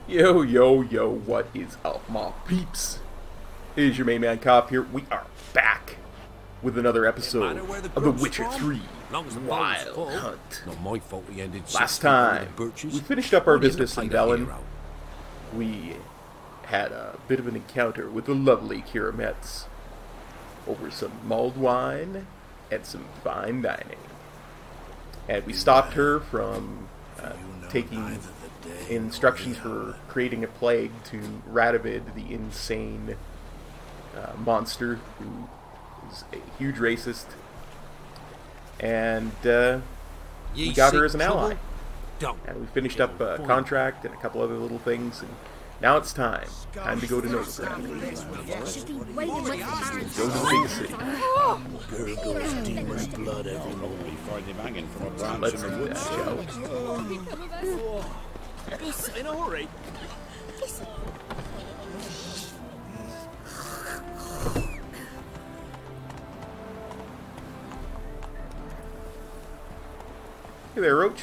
Yo, yo, yo, what is up, my peeps? It is your main man Kop here. We are back with another episode of The Witcher 3 Wild Hunt. Last time, we finished up our business in Velen. We had a bit of an encounter with the lovely Ciri Metz over some mulled wine and some fine dining. And we stopped her from taking instructions for creating a plague to Radovid, the insane monster who is a huge racist, and we got her as an ally. And we finished up a contract and a couple other little things, and now it's time to go to Novigrad. Go to the big city. Let's do that, shall we? In a hurry. Hey there, Roach.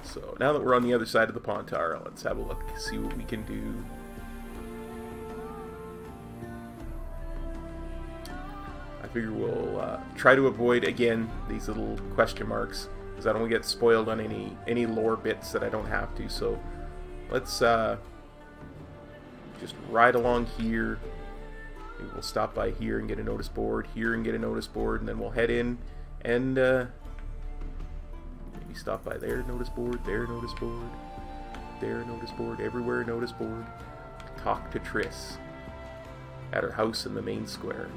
So, now that we're on the other side of the Pontar, let's have a look, see what we can do. I figure we'll try to avoid, again, these little question marks, because I don't want to get spoiled on any lore bits that I don't have to. So let's just ride along here. Maybe we'll stop by here and get a notice board, here and get a notice board, and then we'll head in and maybe stop by there, notice board, there, notice board, there, notice board, everywhere, notice board. Talk to Triss at her house in the main square.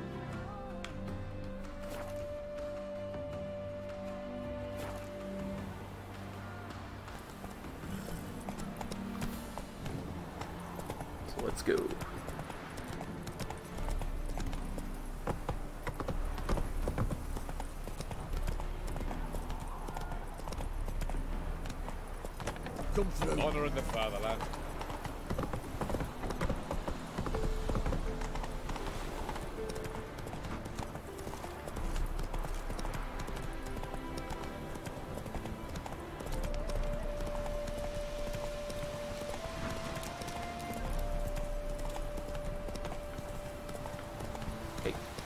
Let's go. Come through. Honor in the fatherland.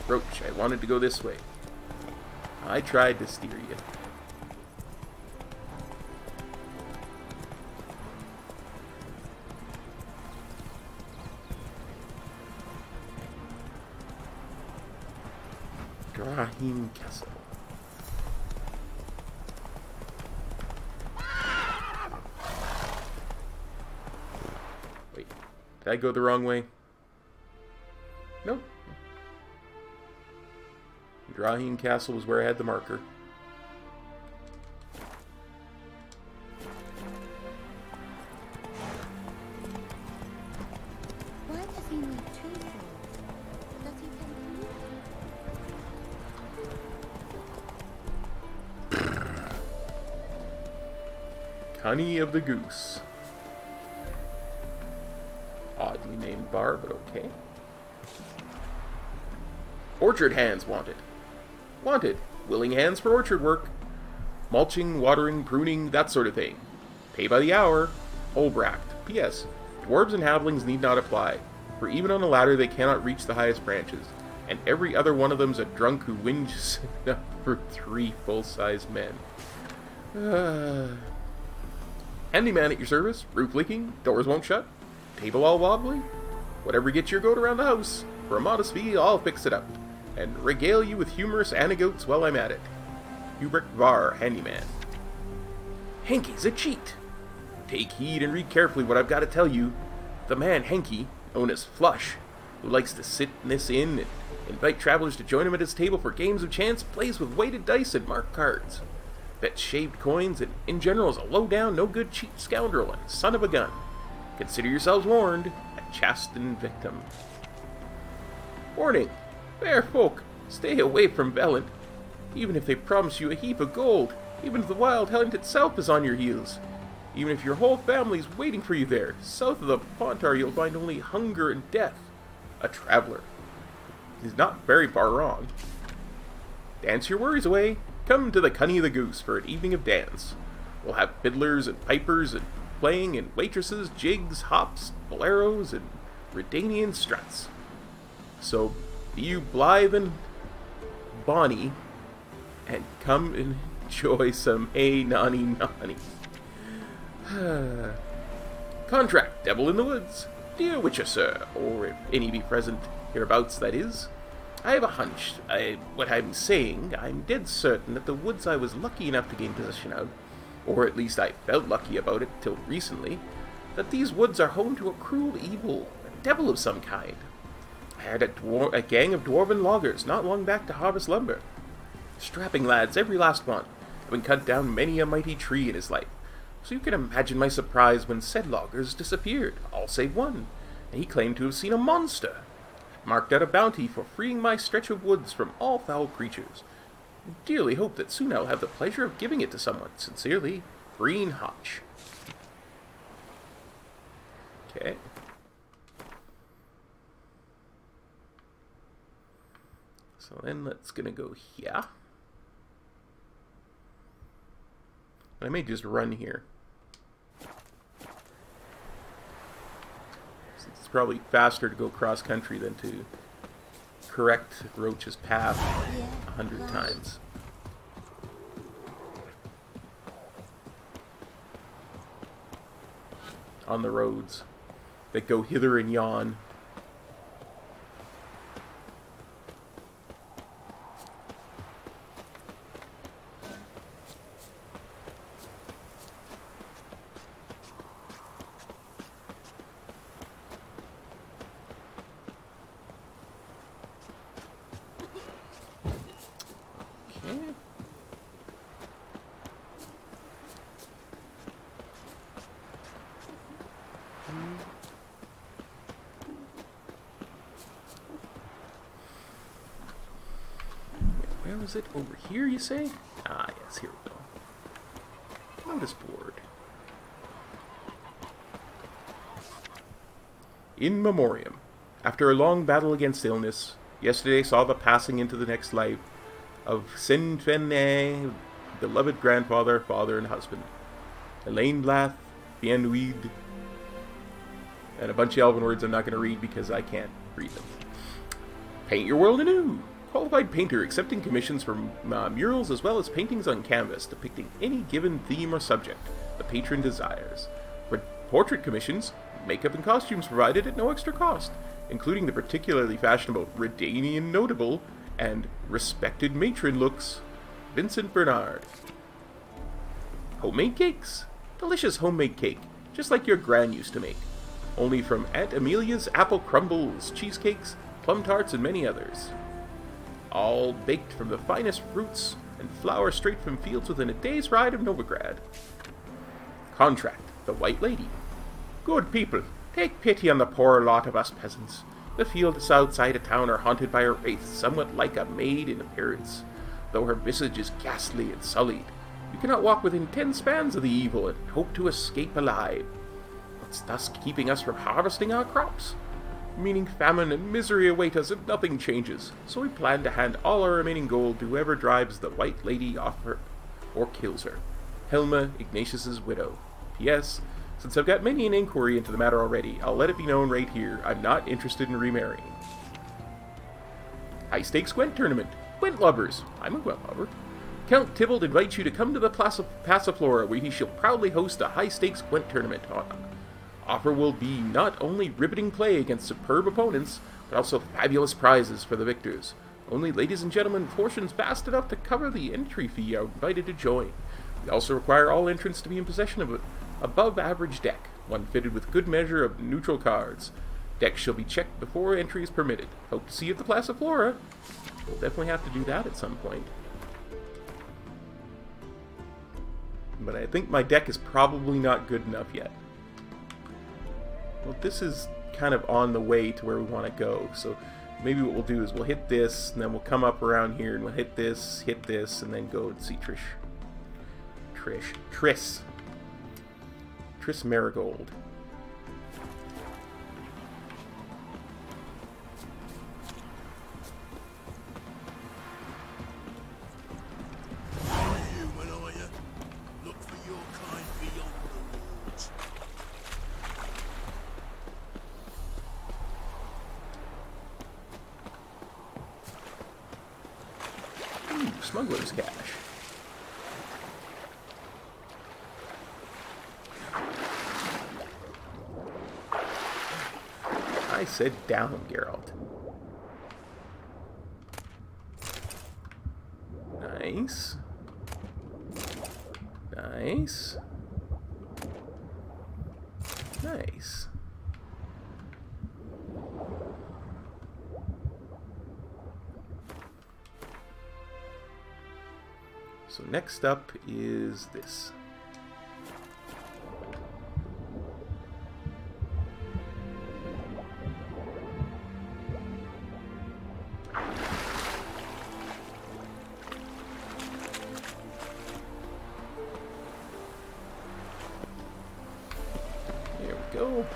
Roach, I wanted to go this way. I tried to steer you. Drahim Castle. Wait, did I go the wrong way? No. Drahim Castle was where I had the marker. Why does he need two tools? Does he take you? Honey of the Goose. Oddly named bar, but okay. Orchard hands wanted. Wanted. Willing hands for orchard work. Mulching, watering, pruning, that sort of thing. Pay by the hour. Olbracht. P.S. Dwarves and halflings need not apply, for even on a ladder they cannot reach the highest branches, and every other one of them's a drunk who whinges for 3 full-sized men. Handyman at your service. Roof leaking. Doors won't shut. Table all wobbly. Whatever gets your goat around the house. For a modest fee, I'll fix it up, and regale you with humorous anecdotes while I'm at it. Hubert Var, handyman. Henky's a cheat. Take heed and read carefully what I've got to tell you. The man Henky, known as Flush, who likes to sit in this inn and invite travelers to join him at his table for games of chance, plays with weighted dice and marked cards, bets shaved coins, and in general is a low-down, no-good cheap scoundrel and son of a gun. Consider yourselves warned, a chastened victim. Warning! Fair folk, stay away from Velen. Even if they promise you a heap of gold, even if the wild hunt itself is on your heels, even if your whole family's waiting for you there, south of the Pontar you'll find only hunger and death. A traveler. He's not very far wrong. Dance your worries away. Come to the Cunny of the Goose for an evening of dance. We'll have fiddlers and pipers and playing and waitresses, jigs, hops, boleros, and Redanian struts. So be you blithe and bonny, and come and enjoy some hey nonny nonny. Contract, Devil in the Woods. Dear Witcher, sir, or if any be present hereabouts, that is. I have a hunch. What I'm saying, I'm dead certain that the woods I was lucky enough to gain possession of, or at least I felt lucky about it till recently, that these woods are home to a cruel evil, a devil of some kind. I had a gang of dwarven loggers not long back to harvest lumber. Strapping lads, every last one, having cut down many a mighty tree in his life. So you can imagine my surprise when said loggers disappeared, all save one, and he claimed to have seen a monster. Marked out a bounty for freeing my stretch of woods from all foul creatures. I dearly hope that soon I'll have the pleasure of giving it to someone. Sincerely, Green Hotch. Okay. So then let's gonna go here. I may just run here. It's probably faster to go cross country than to correct Roach's path 100 times. On the roads that go hither and yon. Where is it? Over here, you say? Ah, yes, here we go. Notice board. In memoriam. After a long battle against illness, yesterday saw the passing into the next life of Sinfene, beloved grandfather, father, and husband. Elaine Blath, Biennuid, and a bunch of elven words I'm not going to read because I can't read them. Paint your world anew. Qualified painter accepting commissions for murals as well as paintings on canvas depicting any given theme or subject the patron desires. For portrait commissions, makeup and costumes provided at no extra cost, including the particularly fashionable Redanian notable and respected matron looks, Vincent Bernard. Homemade cakes. Delicious homemade cake, just like your gran used to make. Only from Aunt Amelia's apple crumbles, cheesecakes, plum tarts, and many others. All baked from the finest fruits and flour straight from fields within a day's ride of Novigrad. Contract, the White Lady. Good people, take pity on the poor lot of us peasants. The fields outside of town are haunted by a wraith somewhat like a maid in appearance, though her visage is ghastly and sullied. You cannot walk within 10 spans of the evil and hope to escape alive. It's thus keeping us from harvesting our crops. Meaning famine and misery await us if nothing changes, so we plan to hand all our remaining gold to whoever drives the White Lady off her or kills her. Helma, Ignatius's widow. P.S. Since I've got many an inquiry into the matter already, I'll let it be known right here, I'm not interested in remarrying. High Stakes Gwent Tournament. Gwent lovers. I'm a Gwent lover. Count Tybalt invites you to come to the Passiflora, where he shall proudly host a High Stakes Gwent Tournament. Offer will be not only riveting play against superb opponents, but also fabulous prizes for the victors. Only ladies and gentlemen, portions vast enough to cover the entry fee are invited to join. We also require all entrants to be in possession of an above-average deck, one fitted with good measure of neutral cards. Decks shall be checked before entry is permitted. Hope to see you at the Passiflora. We'll definitely have to do that at some point. But I think my deck is probably not good enough yet. Well, this is kind of on the way to where we want to go, so maybe what we'll do is we'll hit this, and then we'll come up around here, and we'll hit this, and then go and see Triss Marigold. Human, are you? Look for your smuggler's cache. I said down, Geralt. Nice. Nice. Nice. So next up is this. There we go.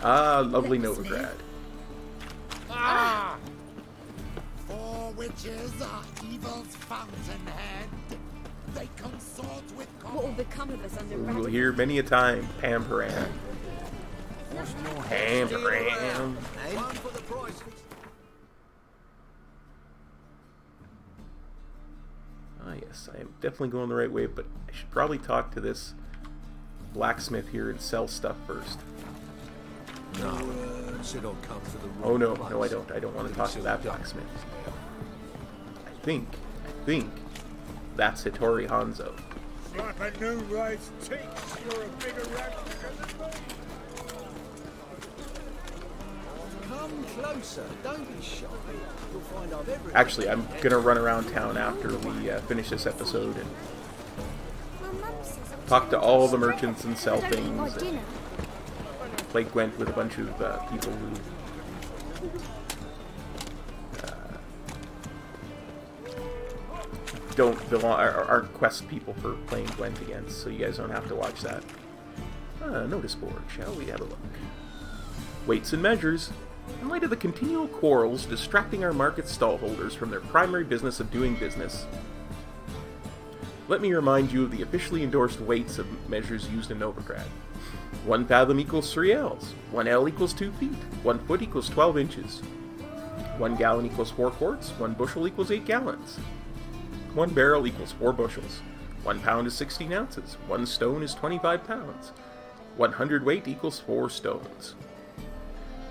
Ah, lovely Novigrad. Ah! Four witches are evil's fountainhead. They consort with What will become of us under We will hear many a time, Pamperan. Pamperan. One for the price. Ah, yes, I am definitely going the right way, but I should probably talk to this blacksmith here and sell stuff first. No, should all come to the Oh no, no I don't. I don't want to talk to that blacksmith. I think that's Hattori Hanzo. Slap a new rice cheeks. You're a bigger rat than me. Come closer. Don't be shy. You'll find I've everything. Actually, I'm gonna run around town after we finish this episode and talk to all the merchants and sell things. And play Gwent with a bunch of people who don't belong, aren't quest people for playing Gwent against, so you guys don't have to watch that. Notice board, shall we have a look? Weights and measures. In light of the continual quarrels distracting our market stallholders from their primary business of doing business, let me remind you of the officially endorsed weights of measures used in Novigrad. 1 fathom equals 3 ells, 1 ell equals 2 feet, 1 foot equals 12 inches, 1 gallon equals 4 quarts, 1 bushel equals 8 gallons, 1 barrel equals 4 bushels, 1 pound is 16 ounces, 1 stone is 25 pounds, 100 weight equals 4 stones.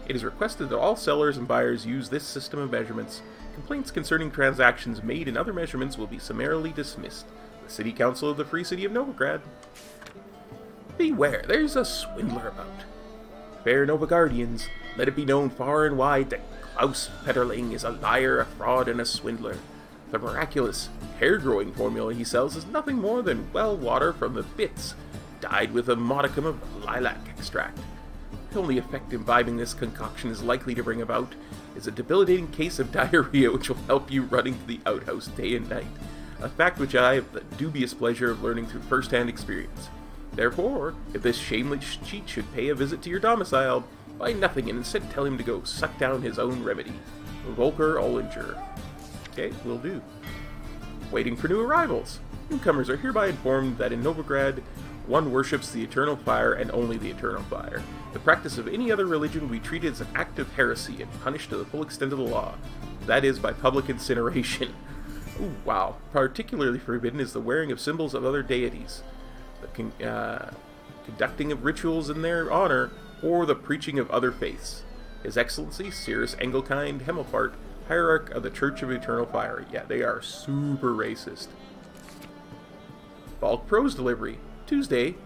It is requested that all sellers and buyers use this system of measurements. Complaints concerning transactions made in other measurements will be summarily dismissed. The City Council of the Free City of Novigrad. Beware, there's a swindler about. Fair Novigardians, let it be known far and wide that Klaus Petterling is a liar, a fraud, and a swindler. The miraculous hair-growing formula he sells is nothing more than well water from the bits, dyed with a modicum of lilac extract. The only effect imbibing this concoction is likely to bring about is a debilitating case of diarrhea which will help you running to the outhouse day and night, a fact which I have the dubious pleasure of learning through first-hand experience. Therefore, if this shameless cheat should pay a visit to your domicile, buy nothing and instead tell him to go suck down his own remedy. Volker Ollinger. Okay, will do. Waiting for new arrivals. Newcomers are hereby informed that in Novigrad, one worships the eternal fire and only the eternal fire. The practice of any other religion will be treated as an act of heresy and punished to the full extent of the law. That is, by public incineration. Ooh, wow. Particularly forbidden is the wearing of symbols of other deities, the conducting of rituals in their honor, or the preaching of other faiths. His Excellency, Cirrus Engelkind Hemmelfart, Hierarch of the Church of Eternal Fire. Yeah, they are super racist. Bulk prose delivery. Tuesday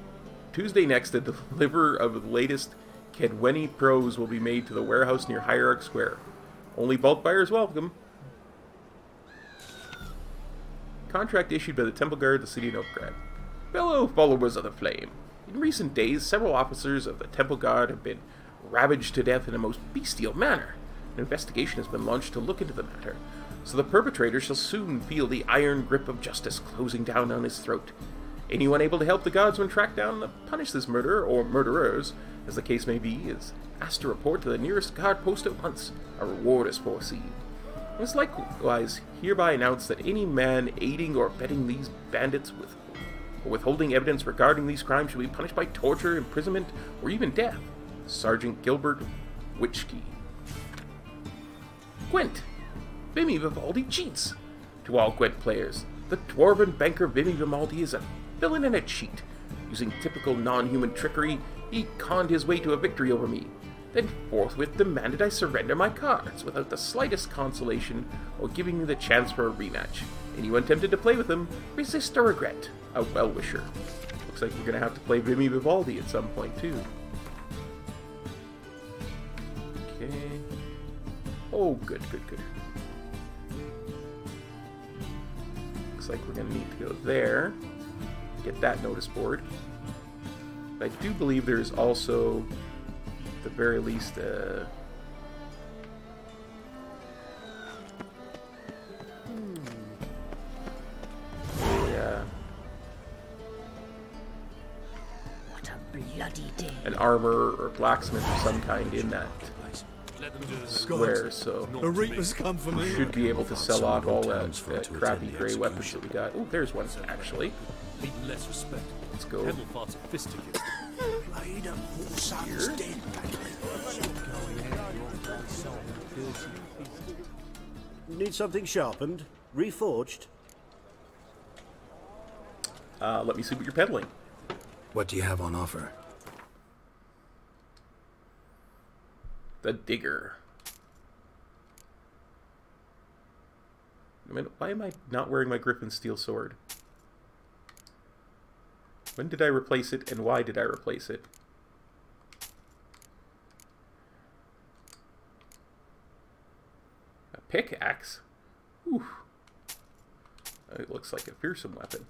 next, a deliverer of the latest Kedweni prose will be made to the warehouse near Hierarch Square. Only bulk buyers welcome. Contract issued by the Temple Guard of the City of Novigrad. Fellow followers of the Flame, in recent days several officers of the Temple Guard have been ravaged to death in a most bestial manner. An investigation has been launched to look into the matter, so the perpetrator shall soon feel the iron grip of justice closing down on his throat. Anyone able to help the Guardsmen track down and punish this murderer, or murderers, as the case may be, is asked to report to the nearest guard post at once. A reward is foreseen. It is likewise hereby announced that any man aiding or abetting these bandits or withholding evidence regarding these crimes shall be punished by torture, imprisonment, or even death. Sergeant Gilbert Witchkey. Gwent. Vimy Vivaldi cheats. To all Gwent players, the dwarven banker Vimy Vivaldi is a villain and a cheat. Using typical non-human trickery, he conned his way to a victory over me, then forthwith demanded I surrender my cards without the slightest consolation or giving me the chance for a rematch. Anyone tempted to play with him, resist or regret. A well-wisher. Looks like we're going to have to play Vimy Vivaldi at some point, too. Okay. Oh, good, good, good. Looks like we're going to need to go there. Get that notice board. But I do believe there's also, at the very least, an armor or blacksmith of some kind in that square, so The Reapers come for me. we should be able to sell off all that crappy grey weapons that we got. Oh, there's one, actually. Less respect. Let's go. Pebble far sophisticated. Need something sharpened? Reforged? Let me see what you're peddling. What do you have on offer? The Digger. I mean, why am I not wearing my Griffin Steel Sword? When did I replace it, and why did I replace it? A pickaxe? Whew. It looks like a fearsome weapon.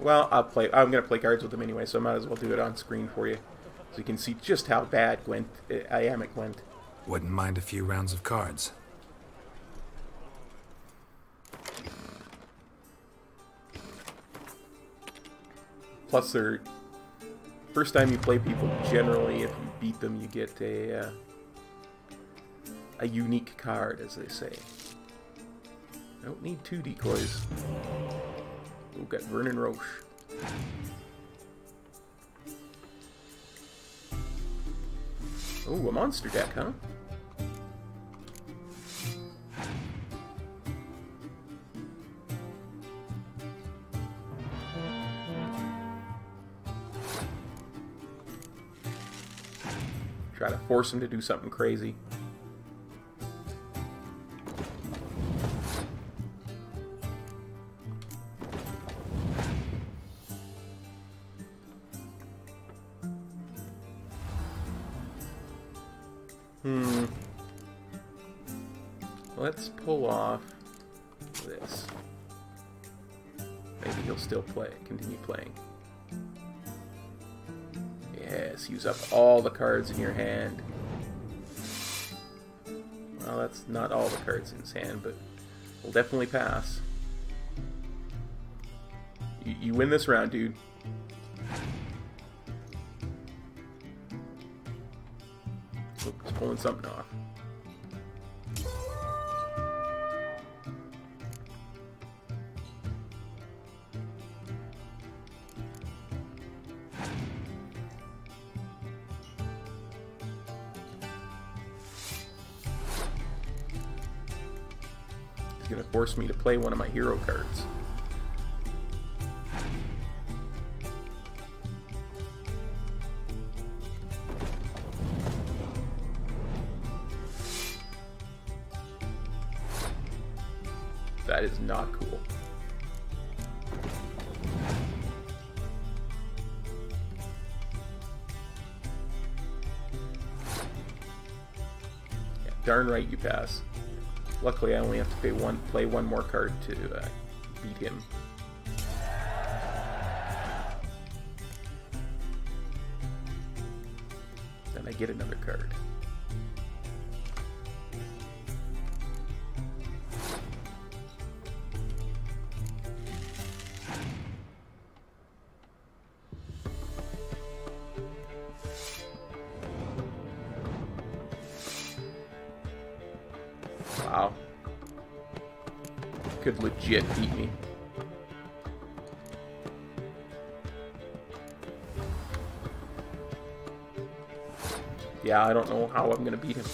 Well, I'm gonna play cards with them anyway, so I might as well do it on screen for you, so you can see just how bad I am at Gwent. Wouldn't mind a few rounds of cards. Plus, first time you play people, generally, if you beat them, you get a unique card, as they say. I don't need 2 decoys. We've got Vernon Roche. Oh, a monster deck, huh? Try to force him to do something crazy. Let's pull off this. Maybe he'll still continue playing. Yes, use up all the cards in your hand. Well, that's not all the cards in his hand, but we'll definitely pass. You win this round, dude. Oh, he's pulling something off. He's gonna force me to play one of my hero cards. That is not cool. Yeah, darn right you pass. Luckily, I only have to play one more card to beat him. Then I get another card. Wow. Could legit beat me. Yeah, I don't know how I'm gonna beat him.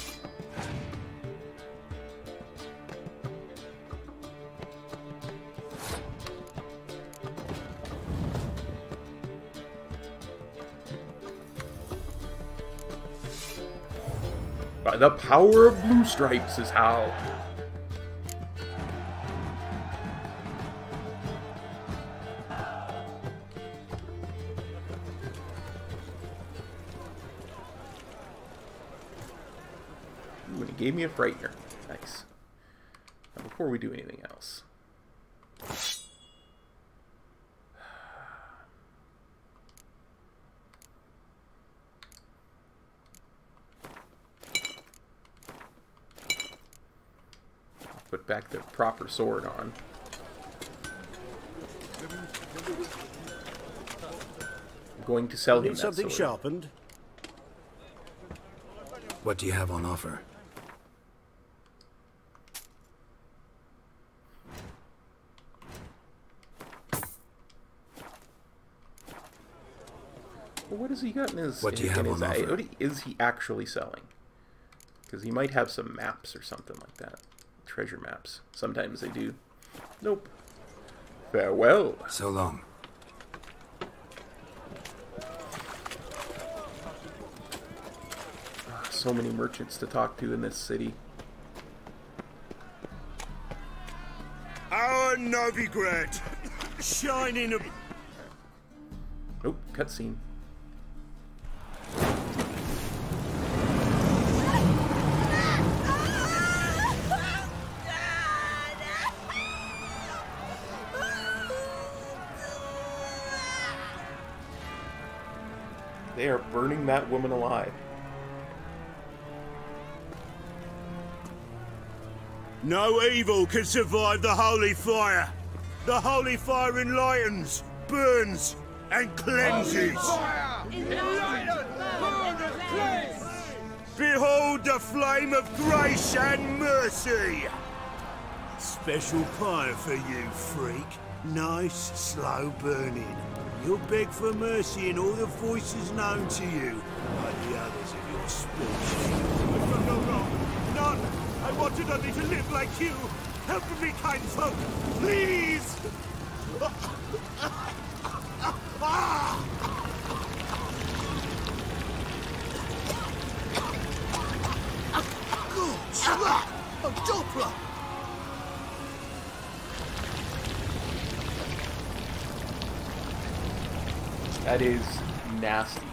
By the power of blue stripes is how. Ooh, and he gave me a frightener. Nice. Now, before we do anything else. Put back the proper sword on. I'm going to sell him Need that something sword. sharpened? What do you have on offer? Well, what has he got in his, What do you have on eye? offer? What is he actually selling? Because he might have some maps or something like that. Treasure maps. Sometimes they do. Nope. Farewell. So long. So many merchants to talk to in this city. Our Novigrad, shining a... Nope, cutscene. They are burning that woman alive. No evil can survive the holy fire. The holy fire enlightens, burns, and cleanses. Behold the flame of grace and mercy. Special fire for you, freak. Nice, slow burning. You'll beg for mercy in all the voices known to you, like the others of your species. I've done no wrong. None. I wanted only to live like you. Help me, kind folk. Please. Good slap! A Doppler! That is nasty.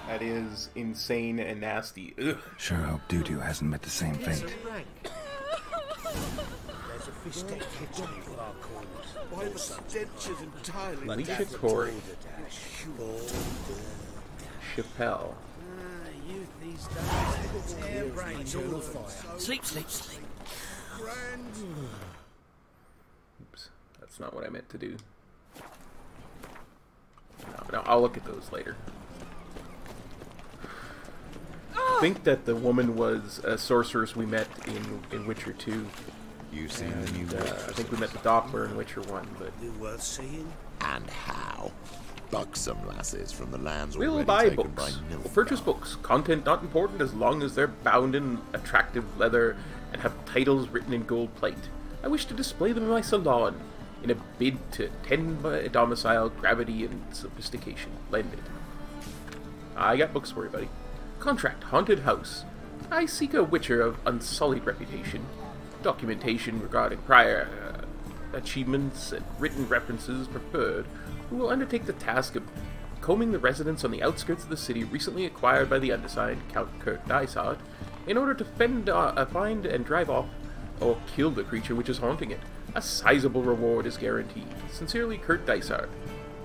That is insane and nasty. Ugh. Sure hope Doo-Doo hasn't met the same fate. There's a fisted kitchen in our corners. Why the stench is entirely Alicia Corey. Chappelle. Youth these days, tear brains all afire. Sleep, sleep, sleep. Oops, that's not what I meant to do. No, I'll look at those later. I think that the woman was a sorceress we met in Witcher 2. You've seen the new I think we met the Doppler in Witcher 1, but... Worth seeing? And how? Buxom lasses from the lands We'll already buy taken books. by We'll Nilfgaard. purchase books. Content not important as long as they're bound in attractive leather and have titles written in gold plate. I wish to display them in my salon in a bid to tend my domicile, gravity, and sophistication blended. I got books for you, buddy. Contract, haunted house. I seek a witcher of unsullied reputation. Documentation regarding prior achievements and written references preferred, who will undertake the task of combing the residents on the outskirts of the city recently acquired by the undersigned, Count Kurt Dysart, in order to find and drive off or kill the creature which is haunting it. A sizable reward is guaranteed. Sincerely, Kurt Dysart,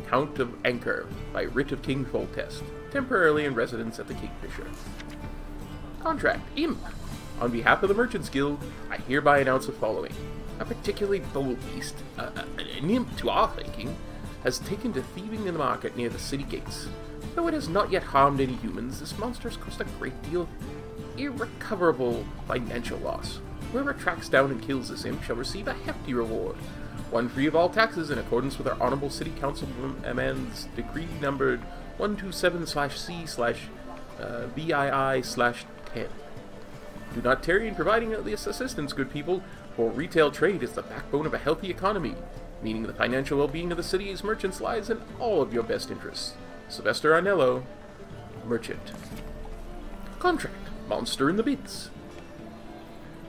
Count of Anchor, by writ of King Foltest, temporarily in residence at the Kingfisher. Contract, Imp. On behalf of the Merchants Guild, I hereby announce the following. A particularly bold beast, a nymph to our thinking, has taken to thieving in the market near the city gates. Though it has not yet harmed any humans, this monster has caused a great deal of irrecoverable financial loss. Whoever tracks down and kills this imp shall receive a hefty reward, one free of all taxes in accordance with our Honorable City Councilman's Decree numbered 127/C/VII/10. Do not tarry in providing this assistance, good people, for retail trade is the backbone of a healthy economy, meaning the financial well-being of the city's merchants lies in all of your best interests. Sylvester Arnello, Merchant. Contract. Monster in the Bits.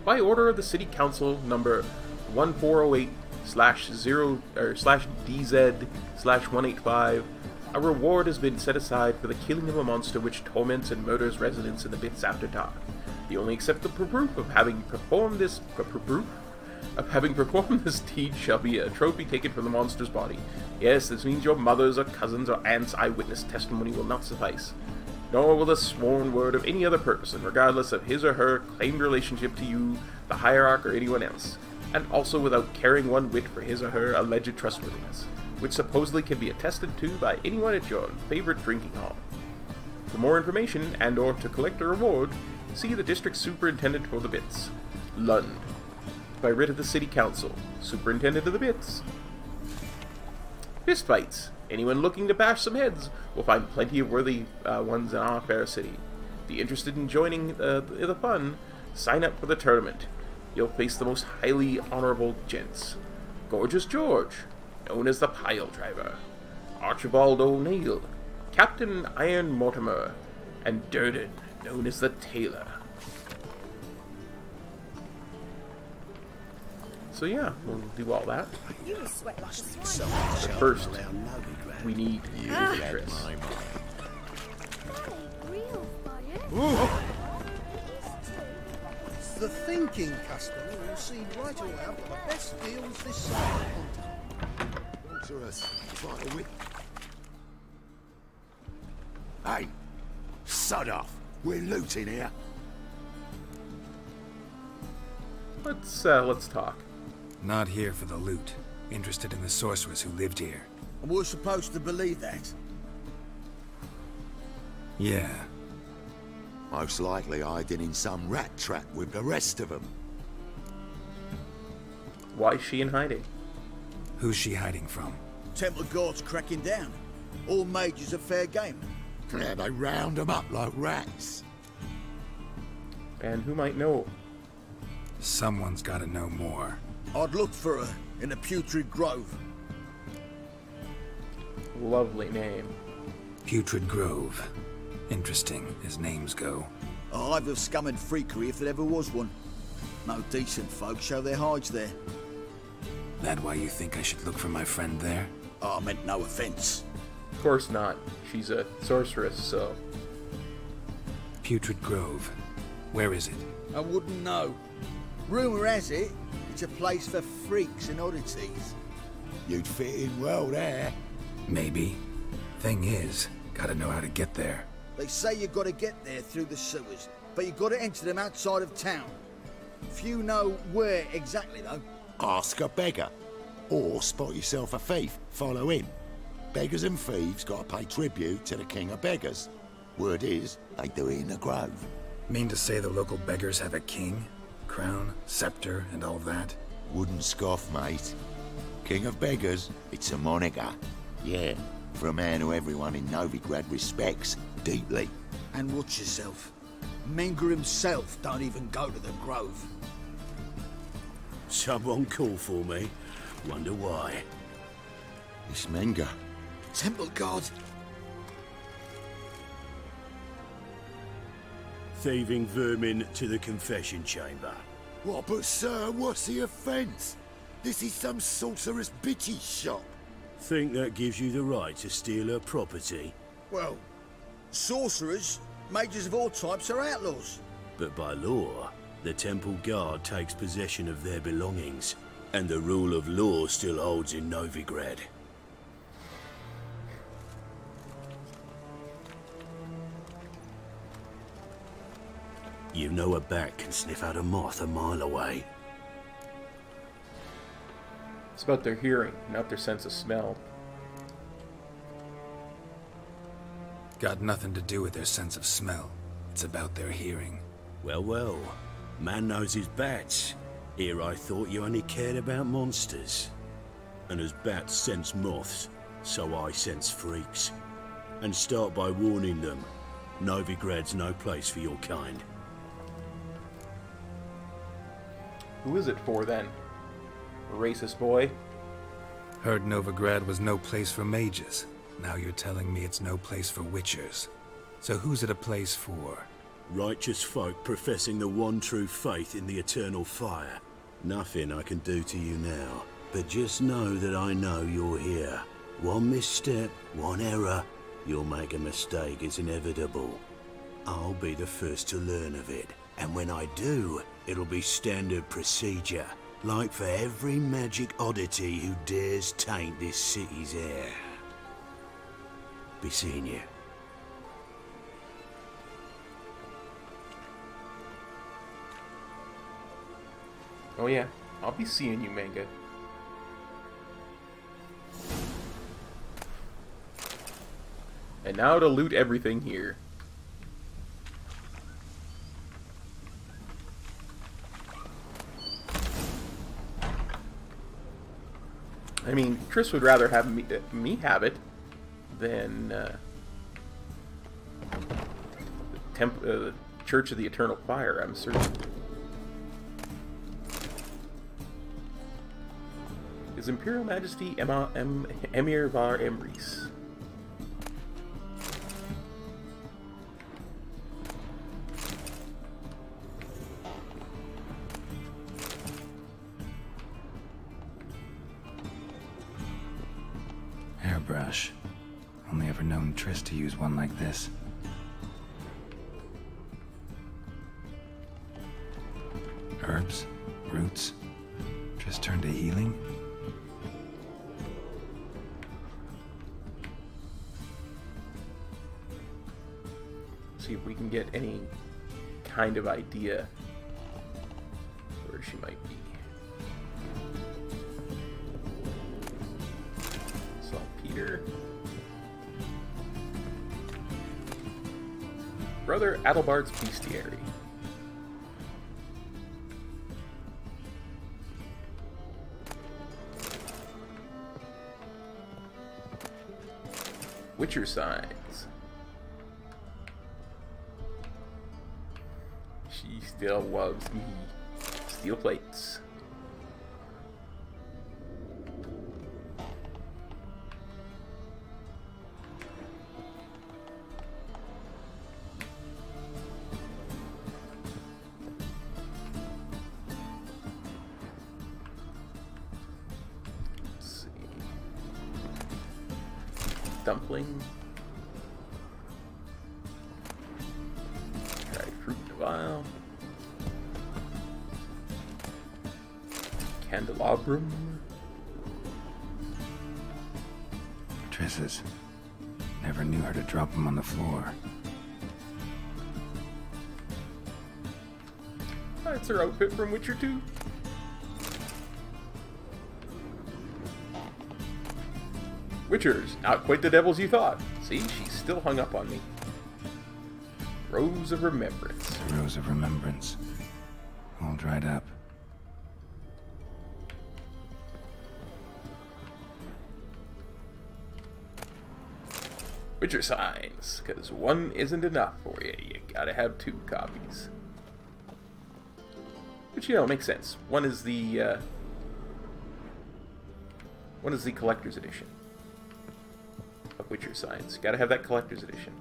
By order of the City Council number 1408/DZ/185, a reward has been set aside for the killing of a monster which torments and murders residents in the Bits after dark. The only acceptable proof of having performed this deed shall be a trophy taken from the monster's body. Yes, this means your mother's or cousin's or aunt's eyewitness testimony will not suffice, nor will the sworn word of any other person, regardless of his or her claimed relationship to you, the hierarch, or anyone else, and also without caring one whit for his or her alleged trustworthiness, which supposedly can be attested to by anyone at your favorite drinking hall. For more information and or to collect a reward, see the District Superintendent for the Bits, Lund. By writ of the City Council, Superintendent of the Bits. Fistfights. Anyone looking to bash some heads will find plenty of worthy ones in our fair city. Be interested in joining the fun? Sign up for the tournament. You'll face the most highly honorable gents. Gorgeous George, known as the Pile Driver, Archibald O'Neill, Captain Iron Mortimer, and Durden, known as the Tailor. So yeah, we'll do all that. But first, we need Triss. The thinking customer will see right away I've got the best deals this side. Hey, sod off. We're looting here. Let's talk. Not here for the loot. Interested in the sorceress who lived here. And we're supposed to believe that. Yeah. Most likely hiding in some rat trap with the rest of them. Why is she in hiding? Who's she hiding from? Temple Guard's cracking down. All mages are fair game. Yeah, they round them up like rats. And who might know? Someone's gotta know more. I'd look for her in the Putrid Grove. Lovely name. Putrid Grove. Interesting, as names go. A hive of scum and freakery if there ever was one. No decent folk show their hides there. That why you think I should look for my friend there? Oh, I meant no offense. Of course not. She's a sorceress, so... Putrid Grove. Where is it? I wouldn't know. Rumour has it, it's a place for freaks and oddities. You'd fit in well there. Maybe. Thing is, gotta know how to get there. They say you gotta get there through the sewers, but you gotta enter them outside of town. Few know where exactly, though. Ask a beggar. Or spot yourself a thief. Follow him. Beggars and thieves gotta pay tribute to the king of beggars. Word is, they do it in the grove. Mean to say the local beggars have a king? Crown, scepter, and all that? Wouldn't scoff, mate. King of beggars, it's a moniker. Yeah, for a man who everyone in Novigrad respects deeply. And watch yourself. Menger himself don't even go to the grove. Someone call for me. Wonder why. It's Menger. Temple Guard. Thieving vermin to the confession chamber. What, but sir, what's the offence? This is some sorcerer's bitchy shop. Think that gives you the right to steal her property? Well, sorcerers, mages of all types are outlaws. But by law, the Temple Guard takes possession of their belongings, and the rule of law still holds in Novigrad. You know a bat can sniff out a moth a mile away. about their hearing, not their sense of smell. Got nothing to do with their sense of smell. It's about their hearing. Well, well. Man knows his bats. Here I thought you only cared about monsters. And as bats sense moths, so I sense freaks. And start by warning them. Novigrad's no place for your kind. Who is it for, then? A racist boy? Heard Novigrad was no place for mages. Now you're telling me it's no place for witchers. So who's it a place for? Righteous folk professing the one true faith in the eternal fire. Nothing I can do to you now, but just know that I know you're here. One misstep, one error, you'll make a mistake, it's inevitable. I'll be the first to learn of it, and when I do, it'll be standard procedure, like for every magic oddity who dares taint this city's air. Be seeing you. Oh yeah, I'll be seeing you, Manga. And now to loot everything here. I mean, Triss would rather have me have it than the Church of the Eternal Fire, I'm certain. His Imperial Majesty Emir Var Emrys. Hairbrush. Only ever known Triss to use one like this. Herbs? Roots? Triss turned to healing? See if we can get any kind of idea where she might be. Saltpeter. Brother Adelbard's Bestiary. Witcher signs. She still loves me. Steel plates. Let's see. Dumpling. Dried fruit in a vial. Candelabrum. Triss's. Never knew her to drop them on the floor. That's her outfit from Witcher 2. Witchers, not quite the devils you thought. See, she's still hung up on me. Rose of Remembrance. The Rose of Remembrance. All dried up. Witcher signs, because one isn't enough for you. You gotta have 2 copies. Which, you know, makes sense. One is the collector's edition of Witcher signs. Gotta have that collector's edition.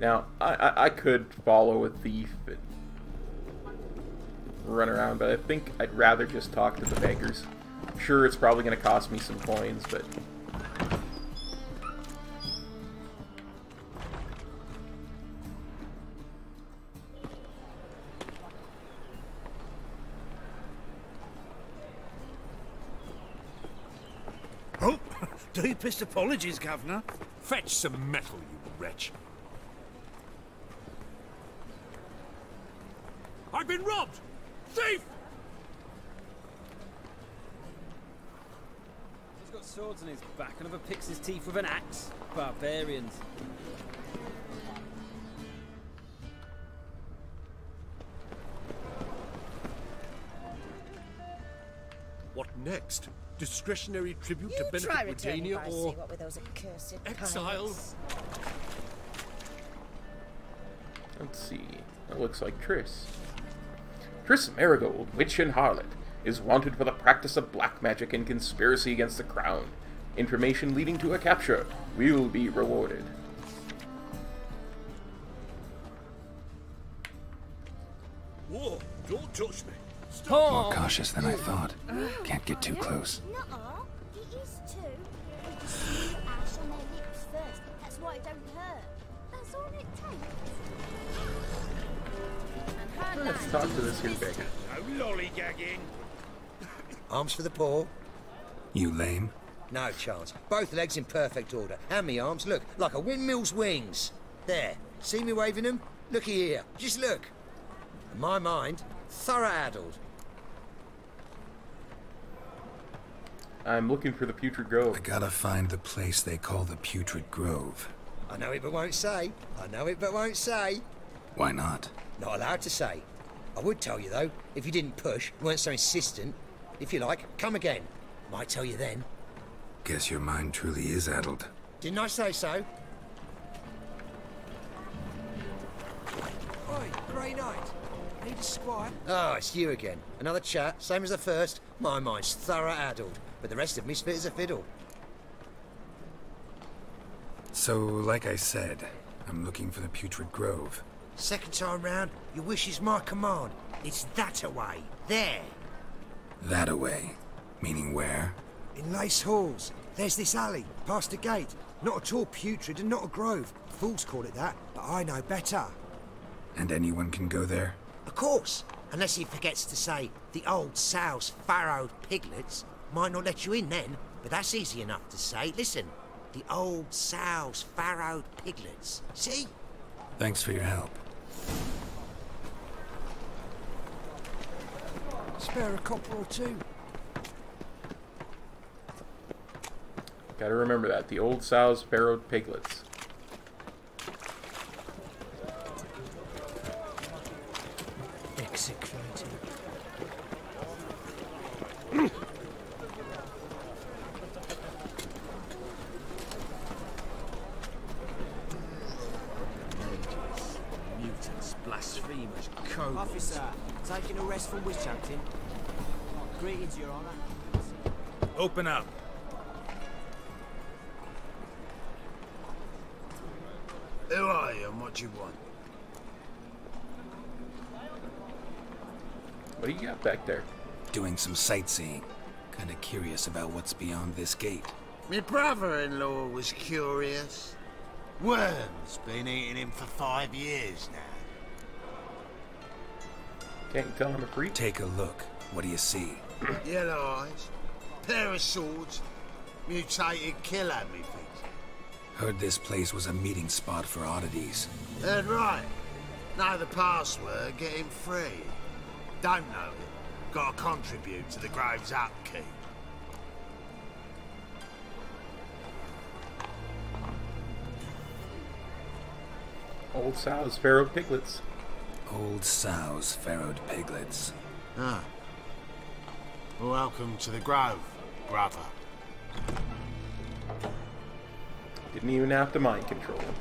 Now, I could follow a thief and run around, but I think I'd rather just talk to the beggars. Sure, it's probably going to cost me some coins, but... Oh, deepest apologies, Governor. Fetch some metal, you wretch. I've been robbed! Thief! He's got swords on his back and never picks his teeth with an axe. Barbarians. What next? Discretionary tribute You to benefit try returning Britannia by or sea, what with those accursed exile? pirates. Let's see. That looks like Triss. Triss Marigold, witch and harlot, is wanted for the practice of black magic and conspiracy against the crown. Information leading to a capture will be rewarded. Whoa, don't touch me. More cautious than I thought. Can't get too close. Nuh-uh, it is too. Smooth ash on their lips first. That's why it don't hurt. That's all it takes. Let's talk to this here beggar. No lollygagging. Arms for the poor. You lame? No chance. Both legs in perfect order. And me arms, look, like a windmill's wings. There. See me waving them? Looky here. Just look. And my mind, thorough-addled. I'm looking for the Putrid Grove. I gotta find the place they call the Putrid Grove. I know it but won't say. I know it but won't say. Why not? Not allowed to say. I would tell you, though, if you didn't push, weren't so insistent. If you like, come again. Might tell you then. Guess your mind truly is addled. Didn't I say so? Oi, Grey Knight. Need a squire? Oh, it's you again. Another chat, same as the first. My mind's thorough-addled, but the rest of me's fit as a fiddle. So, like I said, I'm looking for the Putrid Grove. Second time round, your wish is my command. It's that away. There. That away? Meaning where? In Lace Halls. There's this alley, past the gate. Not at all putrid and not a grove. Fools call it that, but I know better. And anyone can go there? Of course. Unless he forgets to say, the old sow's farrowed piglets. Might not let you in then, but that's easy enough to say. Listen, the old sow's farrowed piglets. See? Thanks for your help. Spare a copper or two. Gotta remember that. The old sow's farrowed piglets. Execrated. Mutants, blasphemers, cowards. Officer, taking a rest from witch hunting. Greetings, Your Honor. Open up. Who are you and what do you want? What do you got back there? Doing some sightseeing. Kinda curious about what's beyond this gate. My brother-in-law was curious. Worms been eating him for 5 years now. Can't you tell I'm a freak? Take a look. What do you see? Yellow eyes, pair of swords, mutated killer, methinks. Heard this place was a meeting spot for oddities. Heard right. Know the password, get him free. Don't know it. Gotta contribute to the Grove's upkeep. Old sow's farrowed piglets. Old sow's farrowed piglets. Ah. Welcome to the Grove, brother. Didn't even have to mind control him.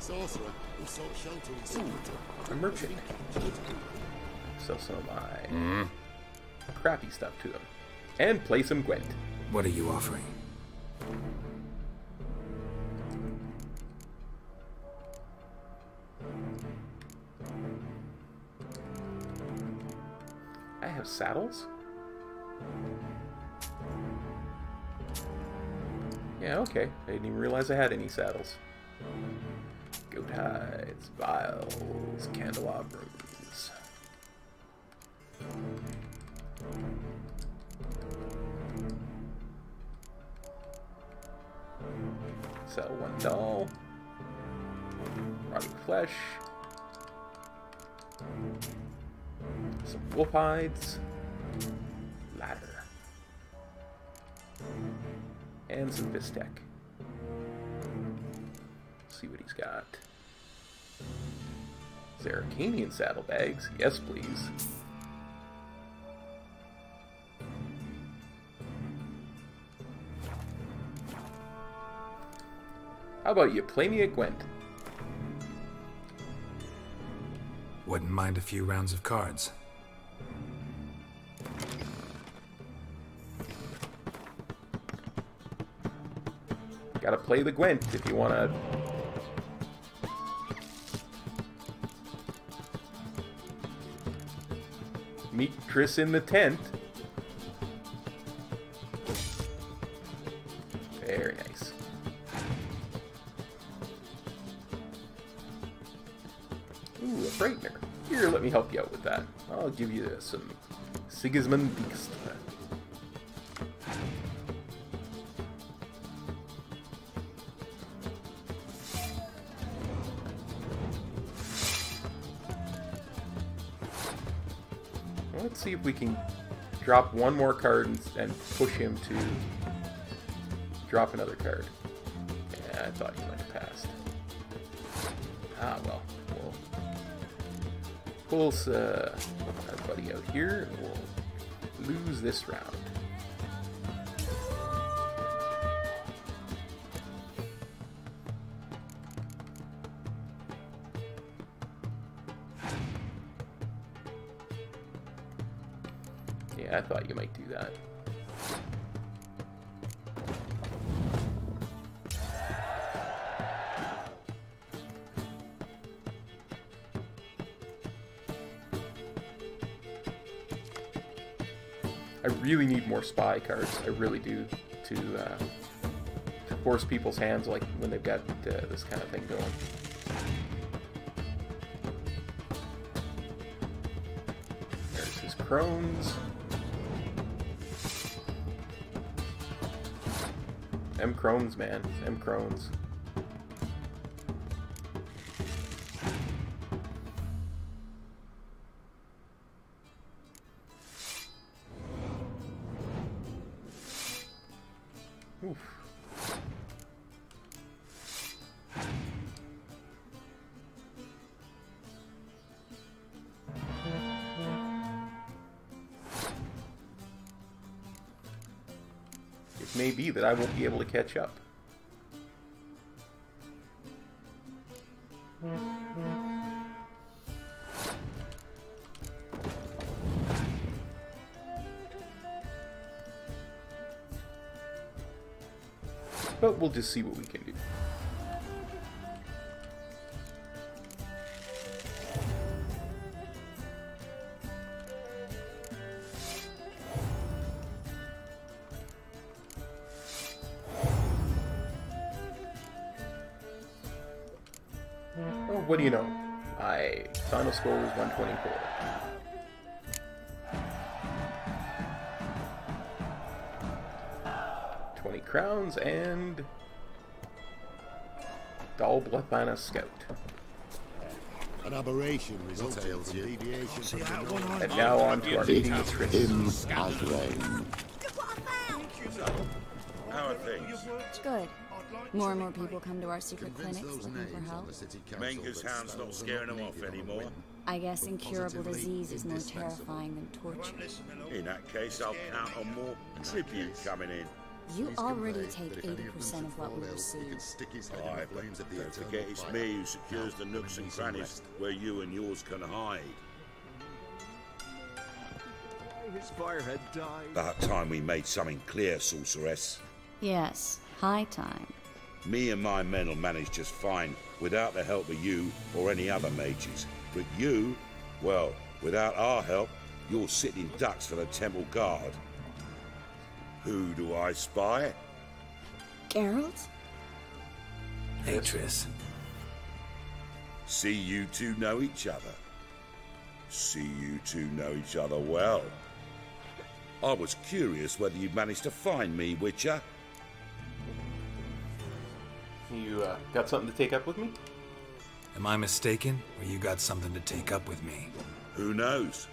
Sorcerer, who sought shelter in secret. A merchant. Sell some of my crappy stuff to them. And play some Gwent. What are you offering? I have saddles? Yeah, okay. I didn't even realize I had any saddles. Goat hides, vials, candelabras. Sell one doll. Rotting flesh. Some wolf hides. Ladder. And some Vistek. See what he's got. Zaracanian saddlebags. Yes, please. How about you play me a Gwent? Wouldn't mind a few rounds of cards. Gotta play the Gwent if you wanna... meet Triss in the tent. Very nice. Ooh, a Frightener. Here, let me help you out with that. I'll give you some Sigismund Beast. Let's see if we can drop one more card and push him to drop another card. Yeah, I thought he might have passed. Ah, well. We'll pull our buddy out here, and we'll lose this round. Yeah, I thought you might do that. I really need more spy cards. I really do, to force people's hands, like when they've got this kind of thing going. There's his crones. M crones, man. M crones. Oof. It may be that I won't be able to catch up. But we'll just see what we can do. Oh, what do you know? My final score was 124. Crowns and Doll Blethana Scout. An aberration resulting from deviation from the and now on to our meeting with Triss. How are things? Good. More and more people come to our secret clinics looking for help. Manga's hound's not scaring them off anymore. I guess incurable disease is more terrifying than torture. In that case, I'll count on more tribute coming in. You already take 80% of what we receive. Aye, but don't forget it's me who secures the nooks and crannies where you and yours can hide. His firehead died. About time we made something clear, sorceress. Yes, high time. Me and my men will manage just fine without the help of you or any other mages. But you, well, without our help, you're sitting ducks for the temple guard. Who do I spy? Geralt? Hey, Triss. See you two know each other. See you two know each other well. I was curious whether you'd managed to find me, Witcher. You got something to take up with me? Am I mistaken, or you got something to take up with me? Who knows?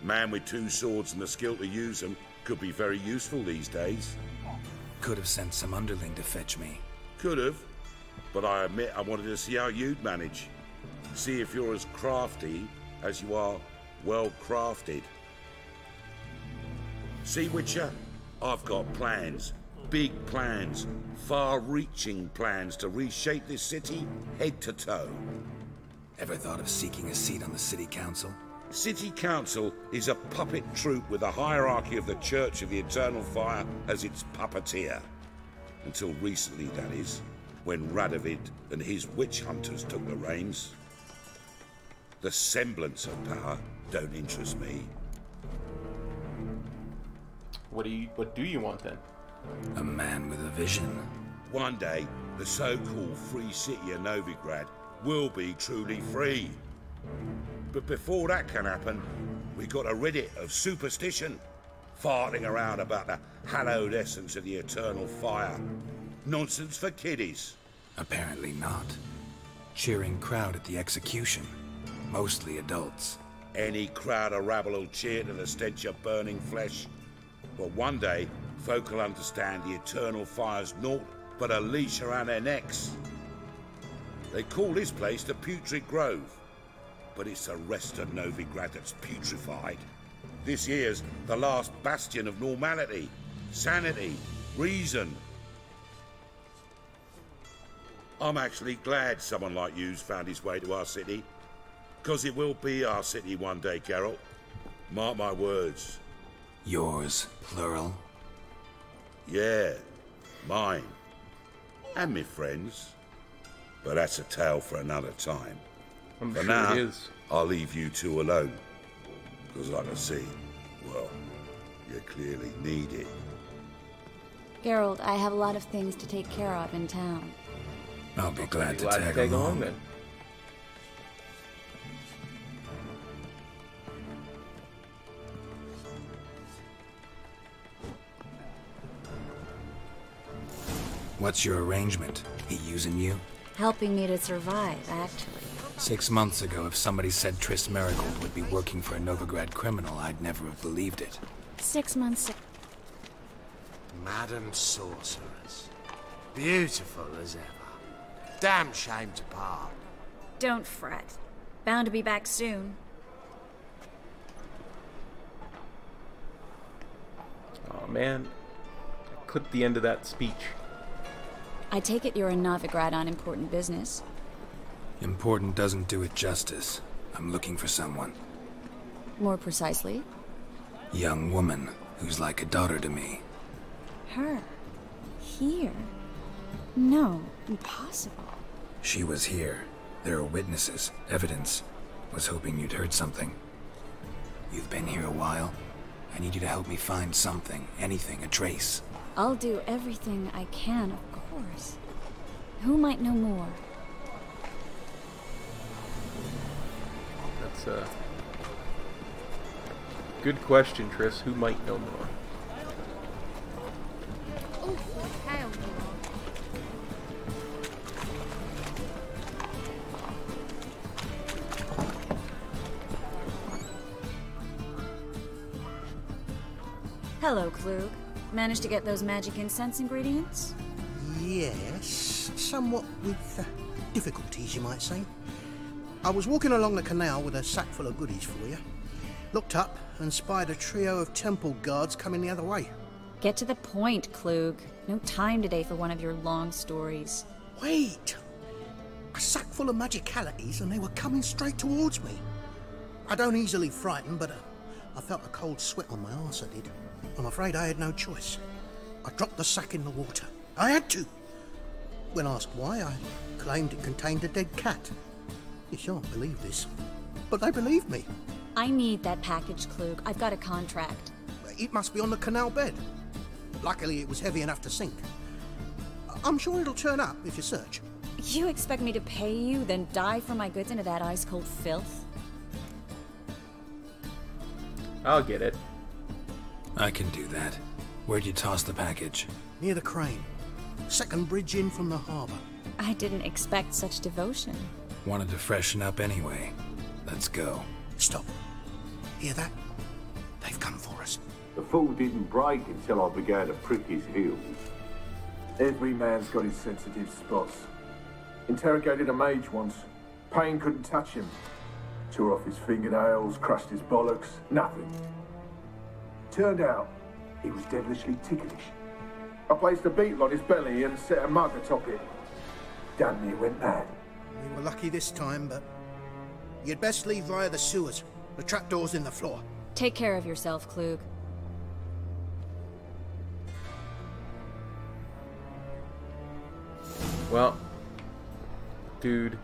Man with 2 swords and the skill to use them could be very useful these days. Could have sent some underling to fetch me. Could have, but I admit I wanted to see how you'd manage. See if you're as crafty as you are well crafted. See, Witcher, I've got plans. Big plans. Far-reaching plans to reshape this city head to toe. Ever thought of seeking a seat on the city council? City council is a puppet troupe with the hierarchy of the Church of the Eternal Fire as its puppeteer. Until recently, that is, when Radovid and his witch hunters took the reins. The semblance of power don't interest me. What do you want then? A man with a vision. One day, the so-called free city of Novigrad will be truly free. But before that can happen, we got to rid it of superstition, farting around about the hallowed essence of the eternal fire. Nonsense for kiddies. Apparently not. Cheering crowd at the execution. Mostly adults. Any crowd of rabble will cheer to the stench of burning flesh. But one day, folk will understand the eternal fire's naught but a leash around their necks. They call this place the Putrid Grove, but it's the rest of Novigrad that's putrefied. This here's the last bastion of normality, sanity, reason. I'm actually glad someone like you's found his way to our city, because it will be our city one day, Geralt. Mark my words. Yours, plural? Yeah, mine. And me friends. But that's a tale for another time. I'm for sure now, it is. I'll leave you two alone. Because like I see, well, you clearly need it. Geralt, I have a lot of things to take care of in town. I'll be glad to tag along then. What's your arrangement? He using you? Helping me to survive, actually. 6 months ago, if somebody said Triss Marigold would be working for a Novigrad criminal, I'd never have believed it. 6 months. Madam Sorceress. Beautiful as ever. Damn shame to part. Don't fret. Bound to be back soon. Oh man, I clipped the end of that speech. I take it you're in Novigrad on important business. Important doesn't do it justice. I'm looking for someone. More precisely? Young woman who's like a daughter to me. Her? Here? No, impossible. She was here. There are witnesses, evidence. Was hoping you'd heard something. You've been here a while. I need you to help me find something, anything, a trace. I'll do everything I can, of course. Who might know more? That's a good question, Triss. Who might know more? Oh, hell no. Hello, Klug. Managed to get those magic incense ingredients? Yes, somewhat with difficulties, you might say. I was walking along the canal with a sack full of goodies for you. Looked up and spied a trio of temple guards coming the other way. Get to the point, Klug. No time today for one of your long stories. Wait! A sack full of magicalities and they were coming straight towards me. I don't easily frighten, but I felt a cold sweat on my arse, I did. I'm afraid I had no choice. I dropped the sack in the water. I had to. When asked why, I claimed it contained a dead cat. You shan't believe this, but they believed me. I need that package, Klug. I've got a contract. It must be on the canal bed. Luckily, it was heavy enough to sink. I'm sure it'll turn up if you search. You expect me to pay you, then dive for my goods into that ice-cold filth? I'll get it. I can do that. Where'd you toss the package? Near the crane. Second bridge in from the harbour. I didn't expect such devotion. Wanted to freshen up anyway. Let's go. Stop. Hear that? They've come for us. The fall didn't break until I began to prick his heels. Every man's got his sensitive spots. Interrogated a mage once. Pain couldn't touch him. Tore off his fingernails, crushed his bollocks, nothing. Turned out, he was devilishly ticklish. I placed a beetle on his belly and set a mug atop it. Damn near went mad. We were lucky this time, but you'd best leave via the sewers. The trapdoor's in the floor. Take care of yourself, Klug. Well, dude,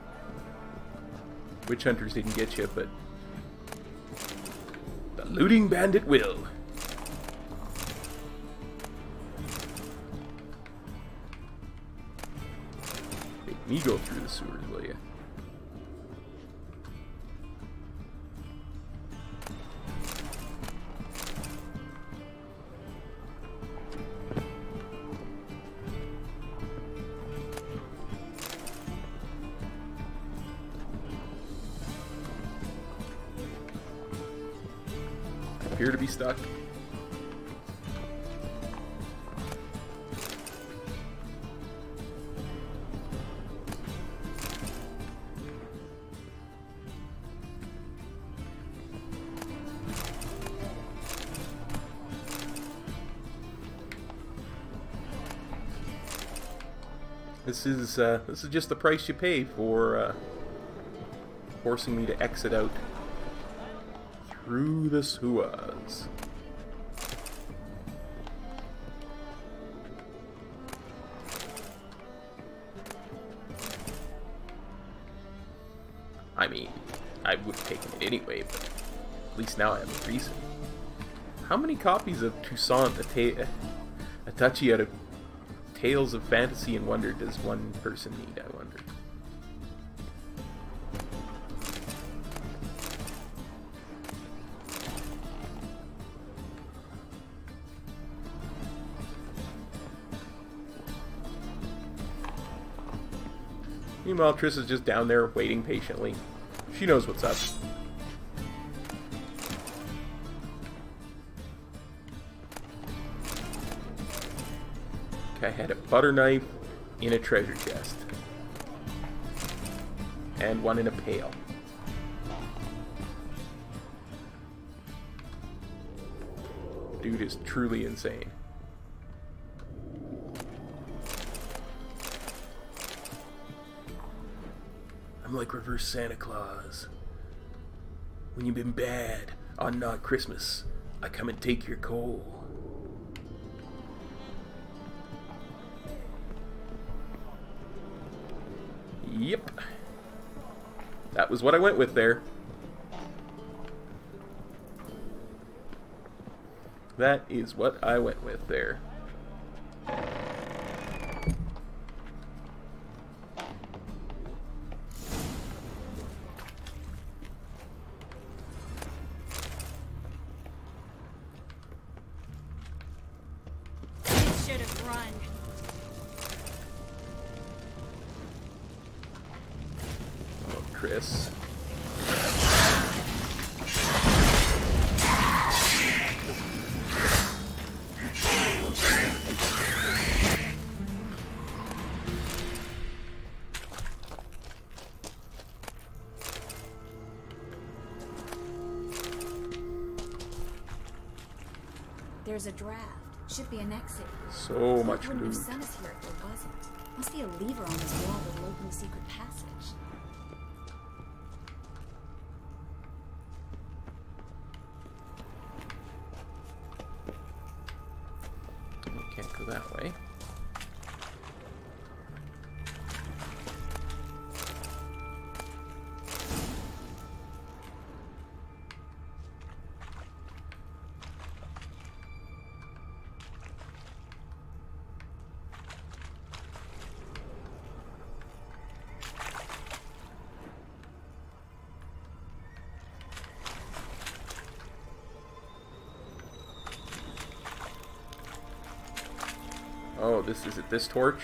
witch hunters didn't get you, but the looting bandit will. Make me go through the sewers, will you? Appear to be stuck. This is just the price you pay for forcing me to exit out through the sewers. I mean, I would have taken it anyway, but at least now I have a reason. How many copies of Toussaint, a touchy out of Tales of Fantasy and Wonder does one person need, I wonder? Meanwhile, Triss is just down there waiting patiently. She knows what's up. I had a butter knife in a treasure chest. And one in a pail. Dude is truly insane. I'm like reverse Santa Claus. When you've been bad on not Christmas, I come and take your coal. Yep. That was what I went with there. That is what I went with there. Should have run. Triss. There's a draft. Should be an exit. So much wouldn't loot. have sent us here if there wasn't. Must be a lever on this wall that'll open the secret passage. Can't go that way. Oh, this is it. This torch.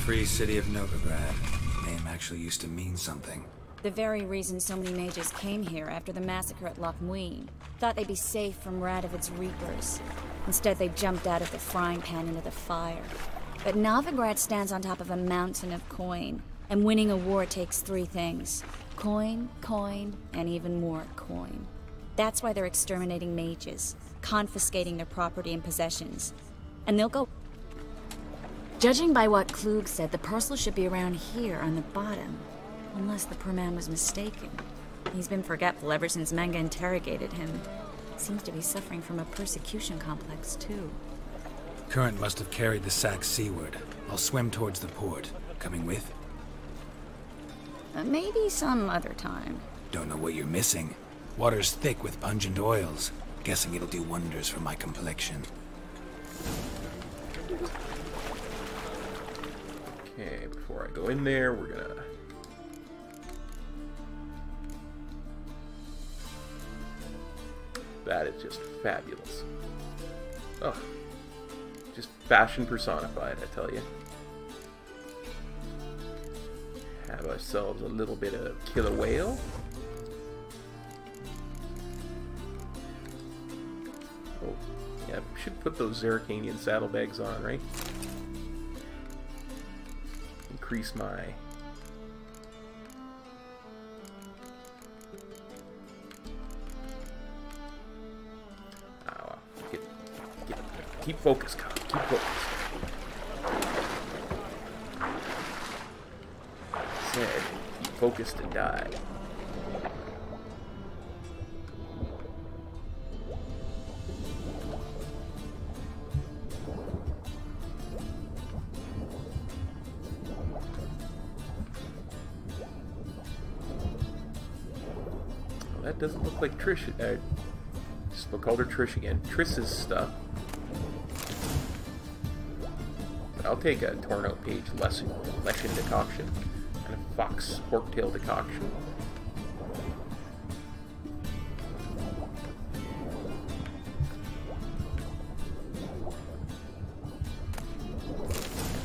Free city of Novigrad. Name actually used to mean something. The very reason so many mages came here after the massacre at Loch Muin. Thought they'd be safe from Radovic's reapers. Instead, they jumped out of the frying pan into the fire. But Novigrad stands on top of a mountain of coin. And winning a war takes 3 things. Coin, coin, and even more coin. That's why they're exterminating mages, confiscating their property and possessions. And they'll go... Judging by what Klug said, the parcel should be around here on the bottom. Unless the poor man was mistaken. He's been forgetful ever since Manga interrogated him. Seems to be suffering from a persecution complex, too. Current must have carried the sack seaward. I'll swim towards the port. Coming with? Maybe some other time. Don't know what you're missing. Water's thick with pungent oils. Guessing it'll do wonders for my complexion. Okay, before I go in there, we're gonna... That is just fabulous. Oh, just fashion personified, I tell you. Have ourselves a little bit of killer whale. Oh, yeah, we should put those Zeracanian saddlebags on, right? Increase my... Keep focused, Kop. Keep focused. Said, keep focused and die. Well, that doesn't look like Trish. Just called her Trish again. Triss's stuff. I'll take a torn out page lesson decoction and a fox forktail decoction.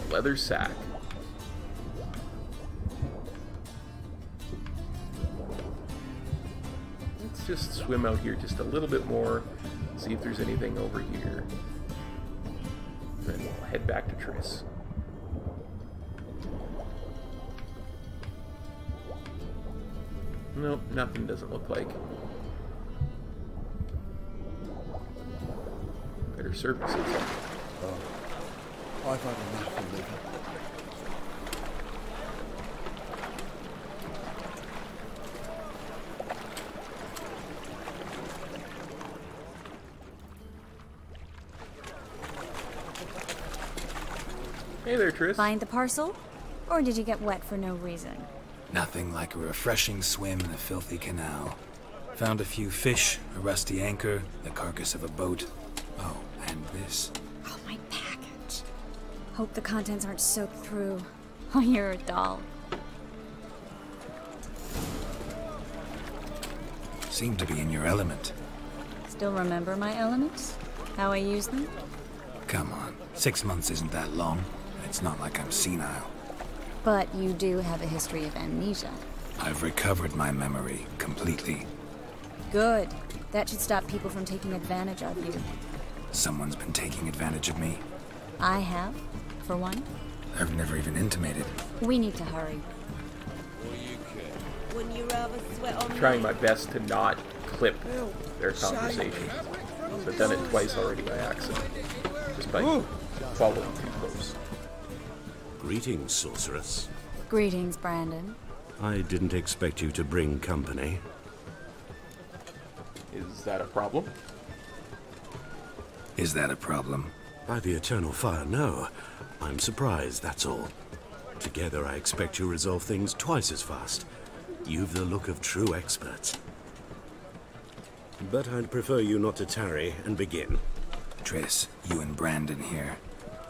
A leather sack. Let's just swim out here just a little bit more, see if there's anything over here. Then we'll head back to Triss. Nope, nothing doesn't look like. Better surface it. Oh, I've had enough of living. Hey there, Triss. Find the parcel? Or did you get wet for no reason? Nothing like a refreshing swim in a filthy canal. Found a few fish, a rusty anchor, the carcass of a boat. Oh, and this. Oh, my package. Hope the contents aren't soaked through. Oh, you're a doll. Seem to be in your element. Still remember my elements? How I use them? Come on, 6 months isn't that long. It's not like I'm senile. But you do have a history of amnesia. I've recovered my memory completely. Good. That should stop people from taking advantage of you. Someone's been taking advantage of me. I have, for one. I've never even intimated. We need to hurry. I'm trying my best to not clip their conversations. I've done it twice already by accident. Just by following too close. Greetings, sorceress. Greetings, Brandon. I didn't expect you to bring company. Is that a problem? Is that a problem? By the eternal fire, no. I'm surprised, that's all. Together, I expect you resolve things twice as fast. You've the look of true experts. But I'd prefer you not to tarry and begin. Triss, you and Brandon here.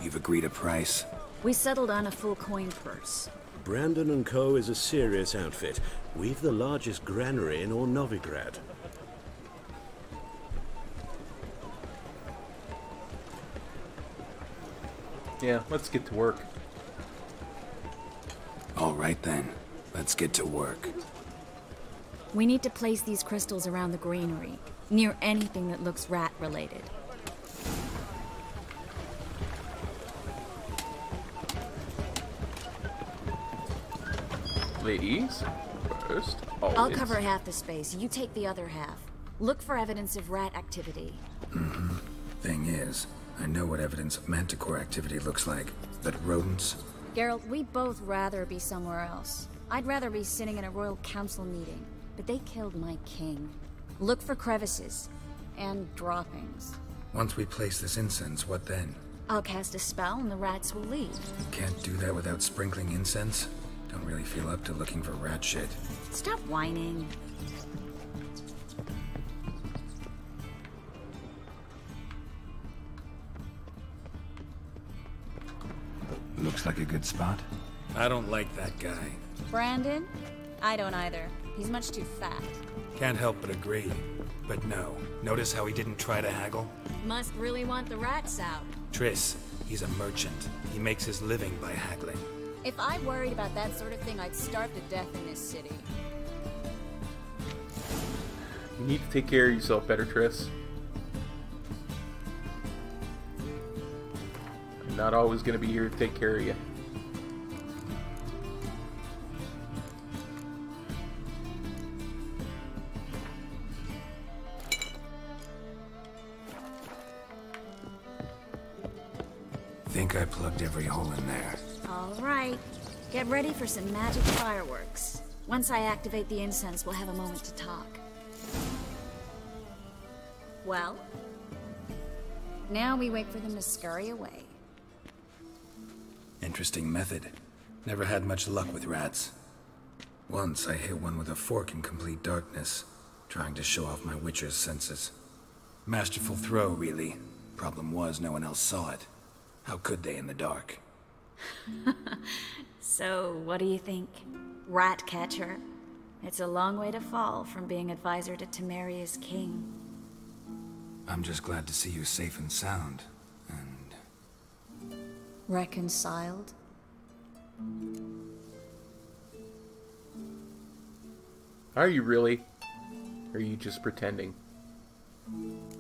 You've agreed a price? We settled on a full coin purse. Brandon & Co. is a serious outfit. We've the largest granary in all Novigrad. Yeah, let's get to work. All right then, let's get to work. We need to place these crystals around the granary, near anything that looks rat-related. Ladies, first, always. I'll cover half the space, you take the other half. Look for evidence of rat activity. Thing is, I know what evidence of manticore activity looks like, but rodents? Geralt, we'd both rather be somewhere else. I'd rather be sitting in a royal council meeting, but they killed my king. Look for crevices and droppings. Once we place this incense, what then? I'll cast a spell and the rats will leave. Can't do that without sprinkling incense? Don't really feel up to looking for rat shit. Stop whining. Looks like a good spot. I don't like that guy. Brandon? I don't either. He's much too fat. Can't help but agree. But no, notice how he didn't try to haggle? Must really want the rats out. Triss, he's a merchant. He makes his living by haggling. If I worried about that sort of thing, I'd starve to death in this city. You need to take care of yourself better, Triss. I'm not always going to be here to take care of you. Think I plugged every hole in there. All right. Get ready for some magic fireworks. Once I activate the incense, we'll have a moment to talk. Well? Now we wait for them to scurry away. Interesting method. Never had much luck with rats. Once I hit one with a fork in complete darkness, trying to show off my witcher's senses. Masterful throw, really. Problem was, no one else saw it. How could they in the dark? So, what do you think? Rat catcher? It's a long way to fall from being advisor to Temeria's king. I'm just glad to see you safe and sound, and... Reconciled? Are you really? Or are you just pretending?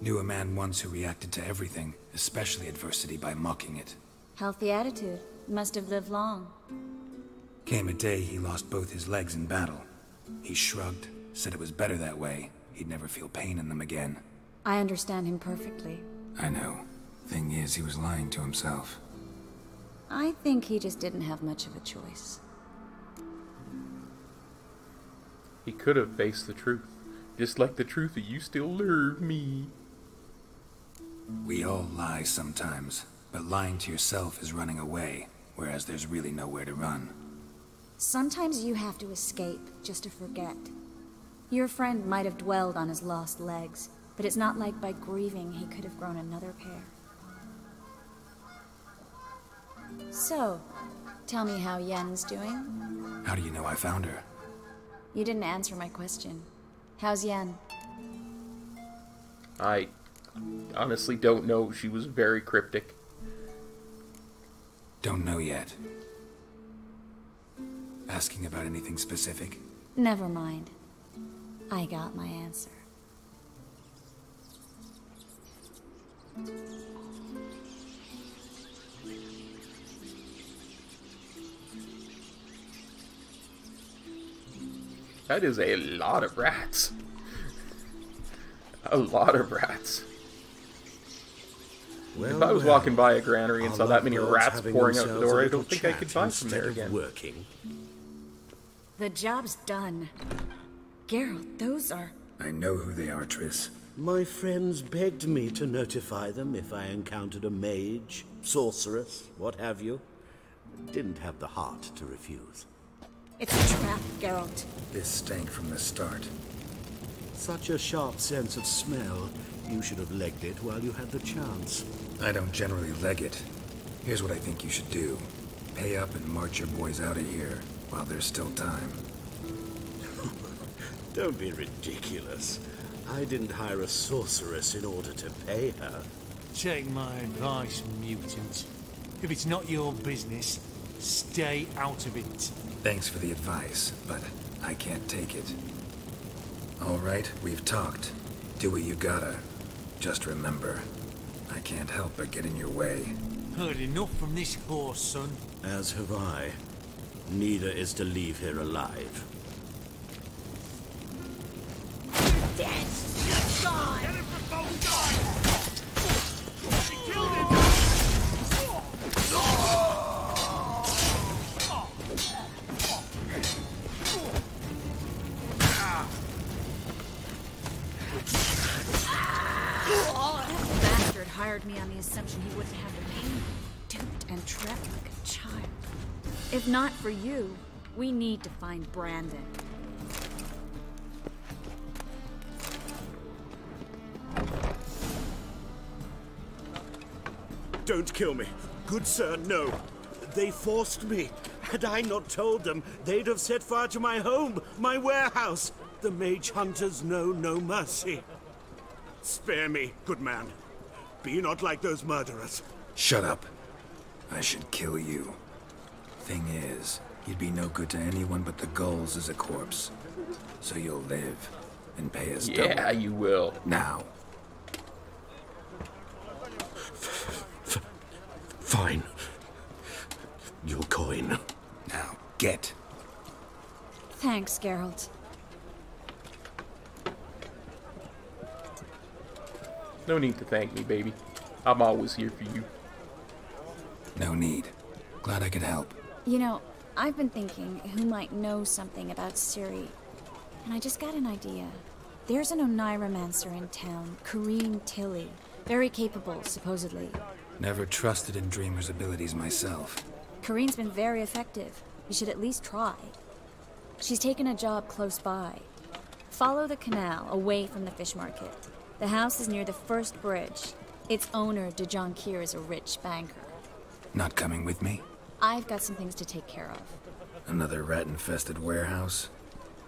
Knew a man once who reacted to everything, especially adversity, by mocking it. Healthy attitude. Must have lived long. Came a day he lost both his legs in battle. He shrugged, said it was better that way. He'd never feel pain in them again. I understand him perfectly. I know. Thing is, he was lying to himself. I think he just didn't have much of a choice. He could have faced the truth. Just like the truth that you still love me. We all lie sometimes, but lying to yourself is running away, whereas there's really nowhere to run. Sometimes you have to escape, just to forget. Your friend might have dwelled on his lost legs, but it's not like by grieving he could have grown another pair. So, tell me how Yen's doing? How do you know I found her? You didn't answer my question. How's Yen? I honestly don't know. She was very cryptic. Don't know yet. Asking about anything specific? Never mind. I got my answer. That is a lot of rats. A lot of rats. Well, if I was walking by a granary and our saw that many lovebirds rats having pouring out the themselves door, a I don't little think I could chat buy from there instead of again. Working. The job's done. Geralt, those are... I know who they are, Triss. My friends begged me to notify them if I encountered a mage, sorceress, what have you. Didn't have the heart to refuse. It's a trap, Geralt. This stank from the start. Such a sharp sense of smell. You should have legged it while you had the chance. I don't generally leg it. Here's what I think you should do. Pay up and march your boys out of here while there's still time. Don't be ridiculous. I didn't hire a sorceress in order to pay her. Take my advice, mutant. If it's not your business, stay out of it. Thanks for the advice, but I can't take it. All right, we've talked. Do what you gotta. Just remember, I can't help but get in your way. Heard enough from this horse, son. As have I. Neither is to leave here alive. Dead! God! Get him for both sides! She killed him! Bastard hired me on the assumption he wouldn't have to pay me. Duped and trapped like a child. If not for you, we need to find Brandon. Don't kill me. Good sir, no. They forced me. Had I not told them, they'd have set fire to my home, my warehouse. The mage hunters know no mercy. Spare me, good man. Be not like those murderers. Shut up. I should kill you. Thing is, you'd be no good to anyone but the gulls as a corpse. So you'll live and pay us double. Yeah, you will. Now. Fine. Your coin. Now, get. Thanks, Geralt. No need to thank me, baby. I'm always here for you. No need. Glad I could help. You know, I've been thinking who might know something about Ciri. And I just got an idea. There's an oneiromancer in town, Kareem Tilly. Very capable, supposedly. Never trusted in Dreamer's abilities myself. Kareem's been very effective. You should at least try. She's taken a job close by. Follow the canal, away from the fish market. The house is near the first bridge. Its owner, Dejon Kier, is a rich banker. Not coming with me? I've got some things to take care of. Another rat-infested warehouse?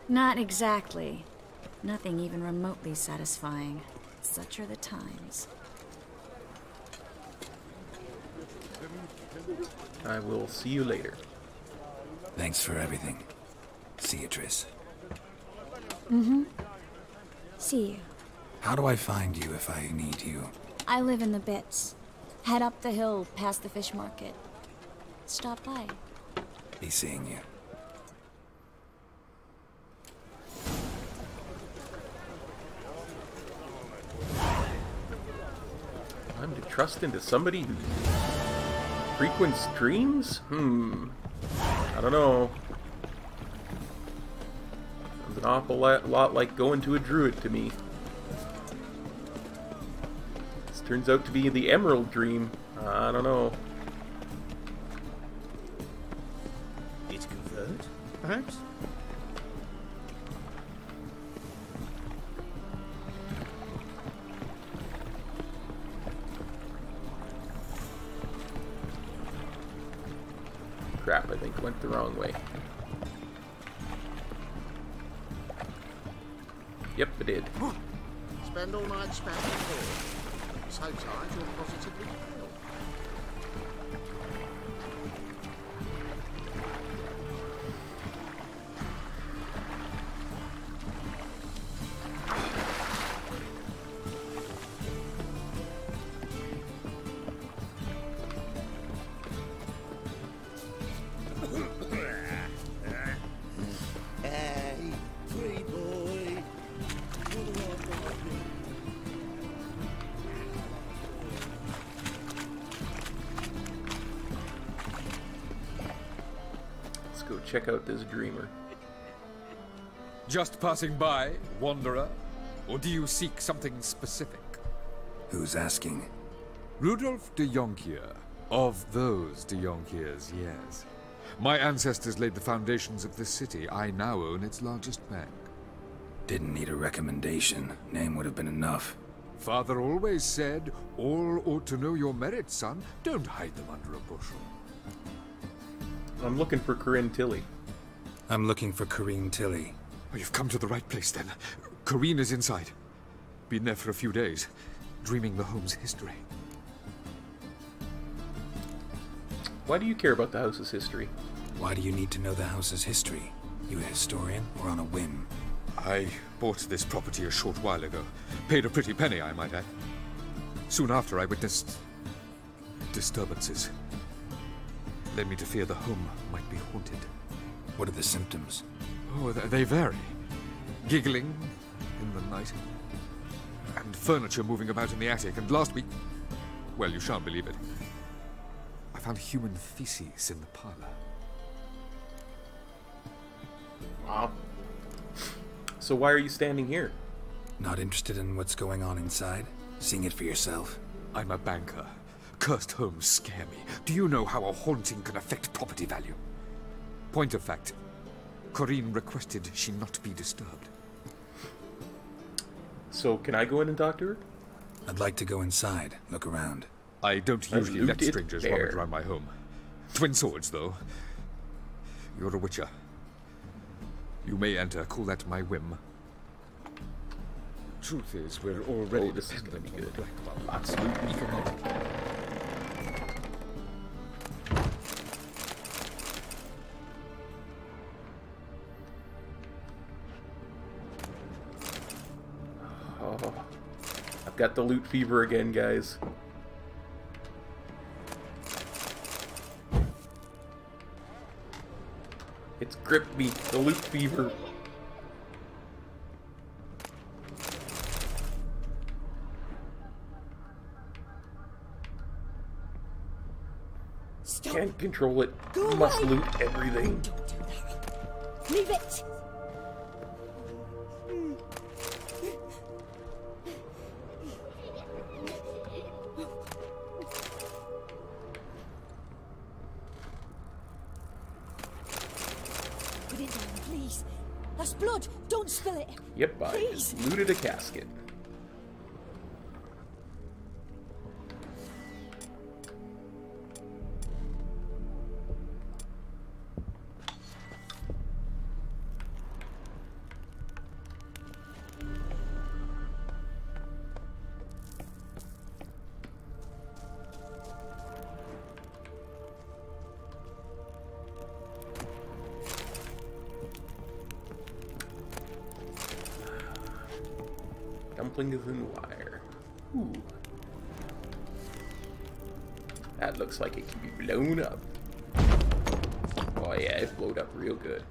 Not exactly. Nothing even remotely satisfying. Such are the times. I will see you later. Thanks for everything. See you, Triss. Mm-hmm. See you. How do I find you if I need you? I live in the Bits. Head up the hill past the fish market. Stop by. Be seeing you. I'm to trust into somebody who frequents dreams? I don't know. Sounds an awful lot like going to a druid to me. This turns out to be the Emerald Dream. I don't know. It's conferred, perhaps? Crap, I think went the wrong way. Yep, it did. Spend all night spouting forward. So tired you're positively pale. Hey, free boy. Let's go check out this dreamer. Just passing by, wanderer? Or do you seek something specific? Who's asking? Rudolf de Jonkier. Of those de Jonkiers, yes. My ancestors laid the foundations of this city. I now own its largest bank. Didn't need a recommendation. Name would have been enough. Father always said, all ought to know your merits, son. Don't hide them under a bushel. I'm looking for Corinne Tilly. I'm looking for Corinne Tilly. Oh, you've come to the right place, then. Corinne is inside. Been there for a few days, dreaming the home's history. Why do you care about the house's history? Why do you need to know the house's history? You a historian, or on a whim? I bought this property a short while ago. Paid a pretty penny, I might add. Soon after, I witnessed disturbances. Led me to fear the home might be haunted. What are the symptoms? Oh, they vary. Giggling in the night. And furniture moving about in the attic. And last week... well, you shan't believe it. I found human feces in the parlor. Wow. So why are you standing here? Not interested in what's going on inside? Seeing it for yourself? I'm a banker. Cursed homes scare me. Do you know how a haunting can affect property value? Point of fact, Corinne requested she not be disturbed. So can I go in and talk to her? I'd like to go inside, look around. I don't usually let strangers rummage around my home. Twin swords, though. You're a witcher. You may enter, call that my whim. Truth is, we're already this is gonna be good. Absolutely phenomenal. Oh, I've got the loot fever again, guys. It's gripped me, the loot fever. Stop. Can't control it. Go Must away. loot everything. Don't do that. Leave it. Put it down, please. That's blood. Don't spill it. Yep, I Please. just looted a casket. Dumplings and wire. Ooh. That looks like it can be blown up. Oh yeah, it blowed up real good.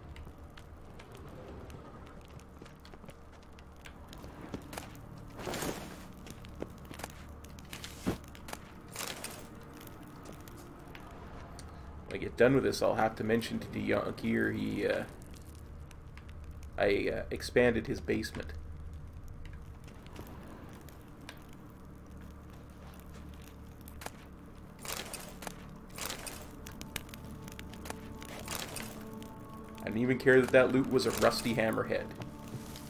When I get done with this, I'll have to mention to the Yonkier I expanded his basement. I didn't even care that that loot was a rusty hammerhead.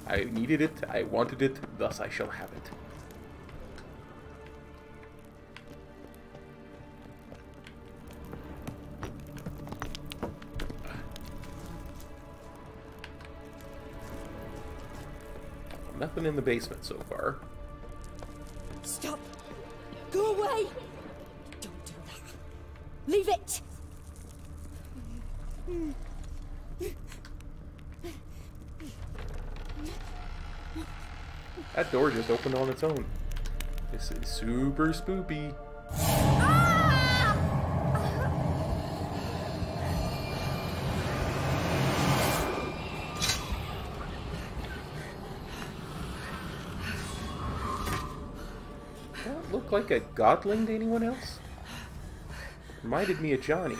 I needed it, I wanted it, thus I shall have it. Nothing in the basement so far. Stop. Go away. Don't do that. Leave it. That door just opened on its own. This is super spoopy. That look like a godling to anyone else? Reminded me of Johnny.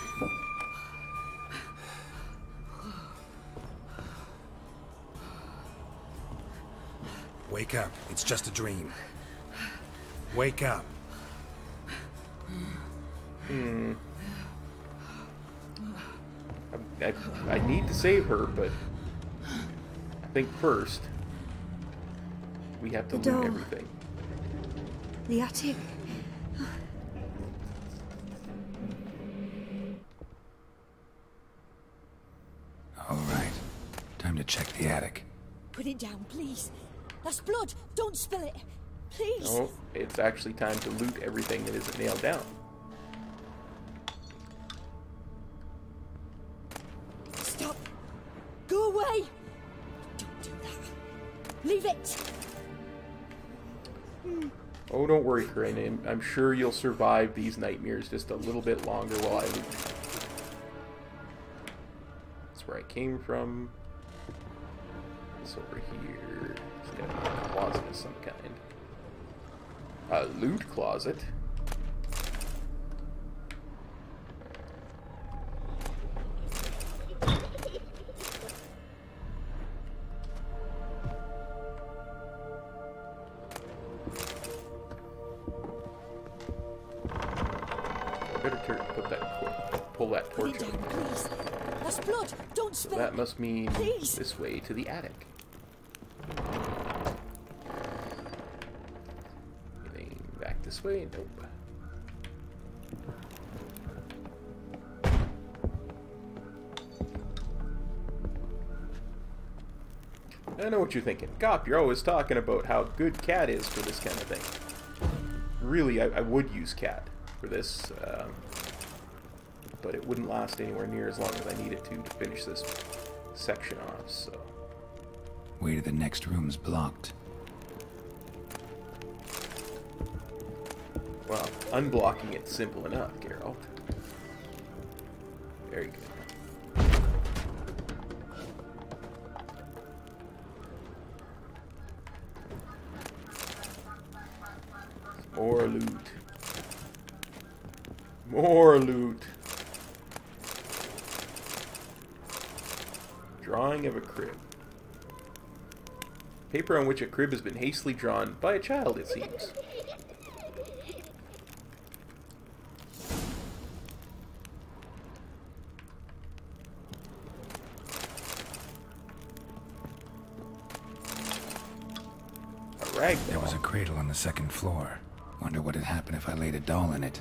Wake up. It's just a dream. Wake up. I need to save her, but I think first we have to The loot door. everything. The attic. All right. Time to check the attic. Put it down, please. That's blood. Don't spill it. Please. No, it's actually time to loot everything that isn't nailed down. Stop. Go away. Don't do that. Leave it. Oh, don't worry, Corinne. I'm sure you'll survive these nightmares just a little bit longer while I loot. That's where I came from. It's over here. It's got a closet of some kind. A loot closet. Pull that torch Put it down, out. please. That's blood. Don't So spill that it. must mean Please. this way to the attic. Getting back this way? Nope. I know what you're thinking. Kop, you're always talking about how good Cat is for this kind of thing. Really, I would use Cat for this, but it wouldn't last anywhere near as long as I need it to finish this section off, so... Way to the next room's blocked. Well, unblocking it's simple enough, Geralt. Very good. More loot. More loot. Drawing of a crib. Paper on which a crib has been hastily drawn by a child, it seems. A rag doll. There was a cradle on the second floor. Wonder what had happened if I laid a doll in it.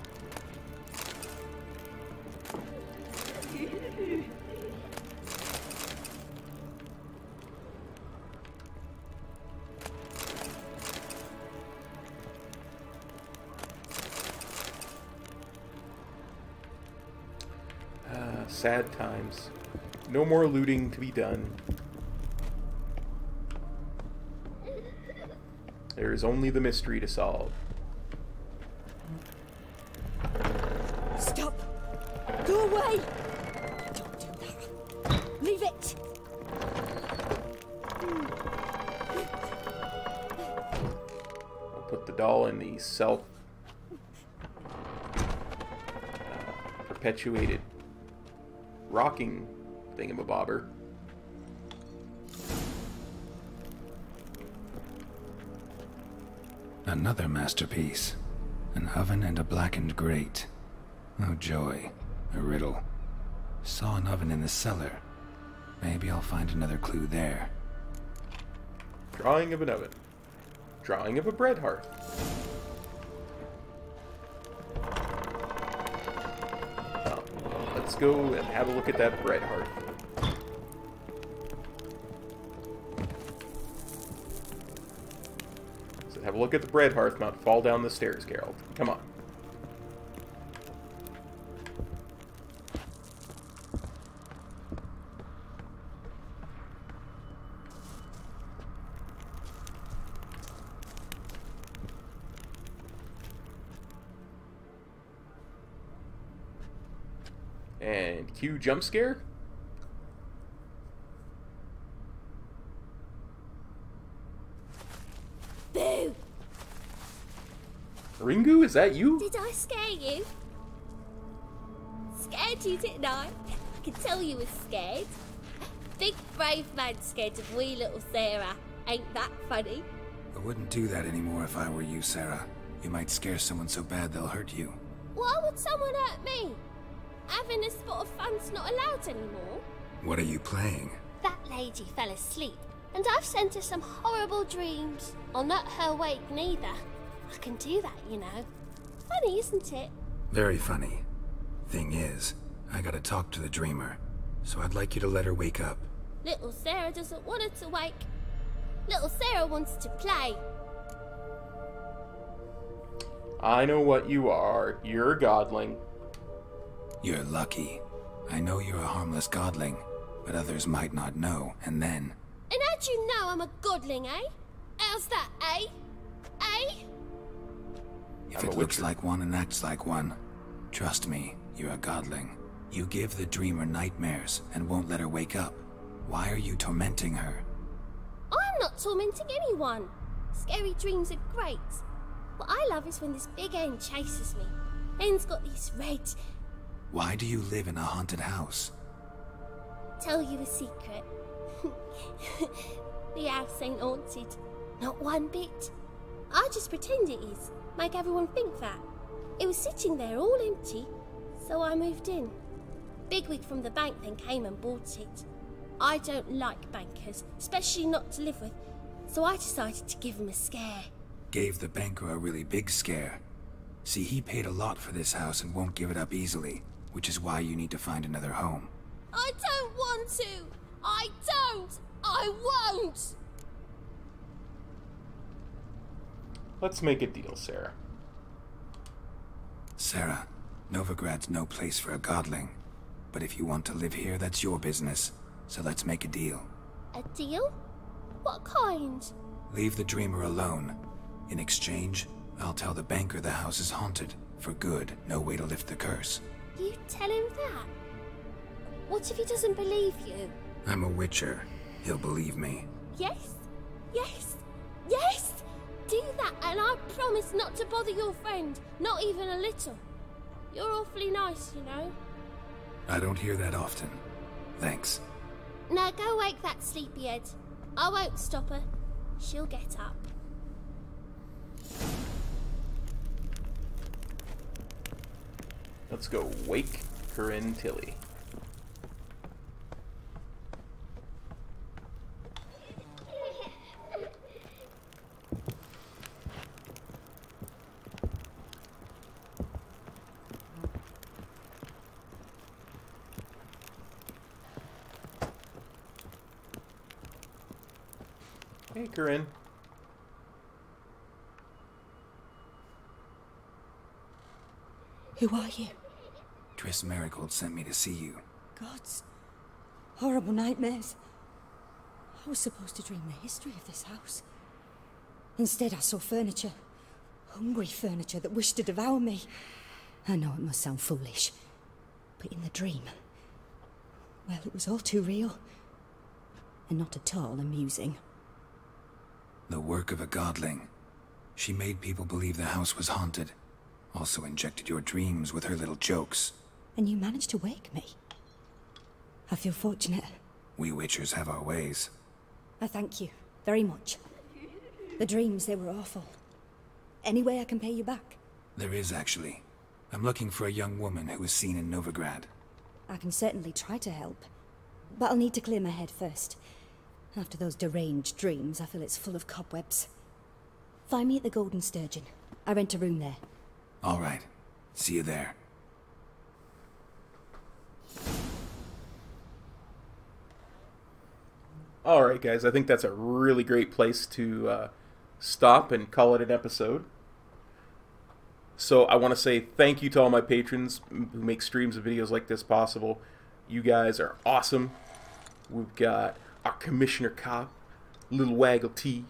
Sad times. No more looting to be done. There is only the mystery to solve. Stop. Go away. Don't do that. Leave it. I'll put the doll in the self perpetuated rocking thingamabobber. Another masterpiece. An oven and a blackened grate. Oh joy. A riddle. Saw an oven in the cellar. Maybe I'll find another clue there. Drawing of an oven. Drawing of a bread hearth. Let's go and have a look at that bread hearth. So have a look at the bread hearth, not fall down the stairs, Geralt. Come on. And cue jump scare. Boo! Ringu, is that you? Did I scare you? Scared you, didn't I? I could tell you was scared. Big brave man scared of wee little Sarah. Ain't that funny? I wouldn't do that anymore if I were you, Sarah. You might scare someone so bad they'll hurt you. Why would someone hurt me? Having a spot of fun's not allowed anymore. What are you playing? That lady fell asleep. And I've sent her some horrible dreams. I'll not her wake neither. I can do that, you know. Funny, isn't it? Very funny. Thing is, I gotta talk to the dreamer, so I'd like you to let her wake up. Little Sarah doesn't want her to wake. Little Sarah wants to play. I know what you are. You're a godling. You're lucky. I know you're a harmless godling, but others might not know, and then... And how'd you know I'm a godling, eh? How's that, eh? Eh? If it looks like one and acts like one, trust me, you're a godling. You give the dreamer nightmares and won't let her wake up. Why are you tormenting her? I'm not tormenting anyone. Scary dreams are great. What I love is when this big end chases me. End's got these red... Why do you live in a haunted house? Tell you a secret. The house ain't haunted. Not one bit. I just pretend it is. Make everyone think that. It was sitting there all empty, so I moved in. Bigwig from the bank then came and bought it. I don't like bankers, especially not to live with, so I decided to give him a scare. Gave the banker a really big scare. See, he paid a lot for this house and won't give it up easily, which is why you need to find another home. I don't want to! I don't! I won't! Let's make a deal, Sarah. Sarah, Novigrad's no place for a godling. But if you want to live here, that's your business. So let's make a deal. A deal? What kind? Leave the dreamer alone. In exchange, I'll tell the banker the house is haunted. For good, no way to lift the curse. You tell him that? What if he doesn't believe you? I'm a witcher. He'll believe me. Yes? Yes? Yes! Do that and I promise not to bother your friend. Not even a little. You're awfully nice, you know. I don't hear that often. Thanks. Now go wake that sleepyhead. I won't stop her. She'll get up. Let's go wake Corinne Tilly. Hey, Corinne. Who are you? Triss Marigold sent me to see you. Gods. Horrible nightmares. I was supposed to dream the history of this house. Instead, I saw furniture. Hungry furniture that wished to devour me. I know it must sound foolish, but in the dream, well, it was all too real. And not at all amusing. The work of a godling. She made people believe the house was haunted. Also injected your dreams with her little jokes. And you managed to wake me. I feel fortunate. We witchers have our ways. I thank you very much. The dreams, they were awful. Any way I can pay you back? There is, actually. I'm looking for a young woman who was seen in Novigrad. I can certainly try to help. But I'll need to clear my head first. After those deranged dreams, I feel it's full of cobwebs. Find me at the Golden Sturgeon. I rent a room there. All right. See you there. Alright guys, I think that's a really great place to stop and call it an episode. So I want to say thank you to all my patrons who make streams and videos like this possible. You guys are awesome. We've got our Commissioner Kop, Little Waggle T.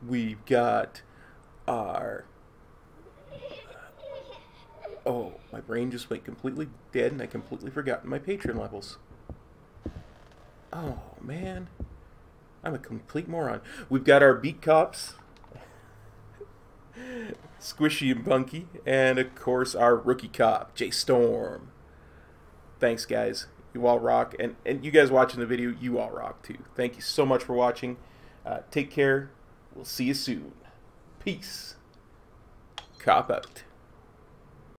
We've got our... Oh, my brain just went completely dead and I completely forgot my patron levels. Oh, man. I'm a complete moron. We've got our Beat Cops, Squishy and Bunky, and of course our rookie cop, Jay Storm. Thanks, guys. You all rock. And you guys watching the video, you all rock too. Thank you so much for watching. Take care. We'll see you soon. Peace. Kop out.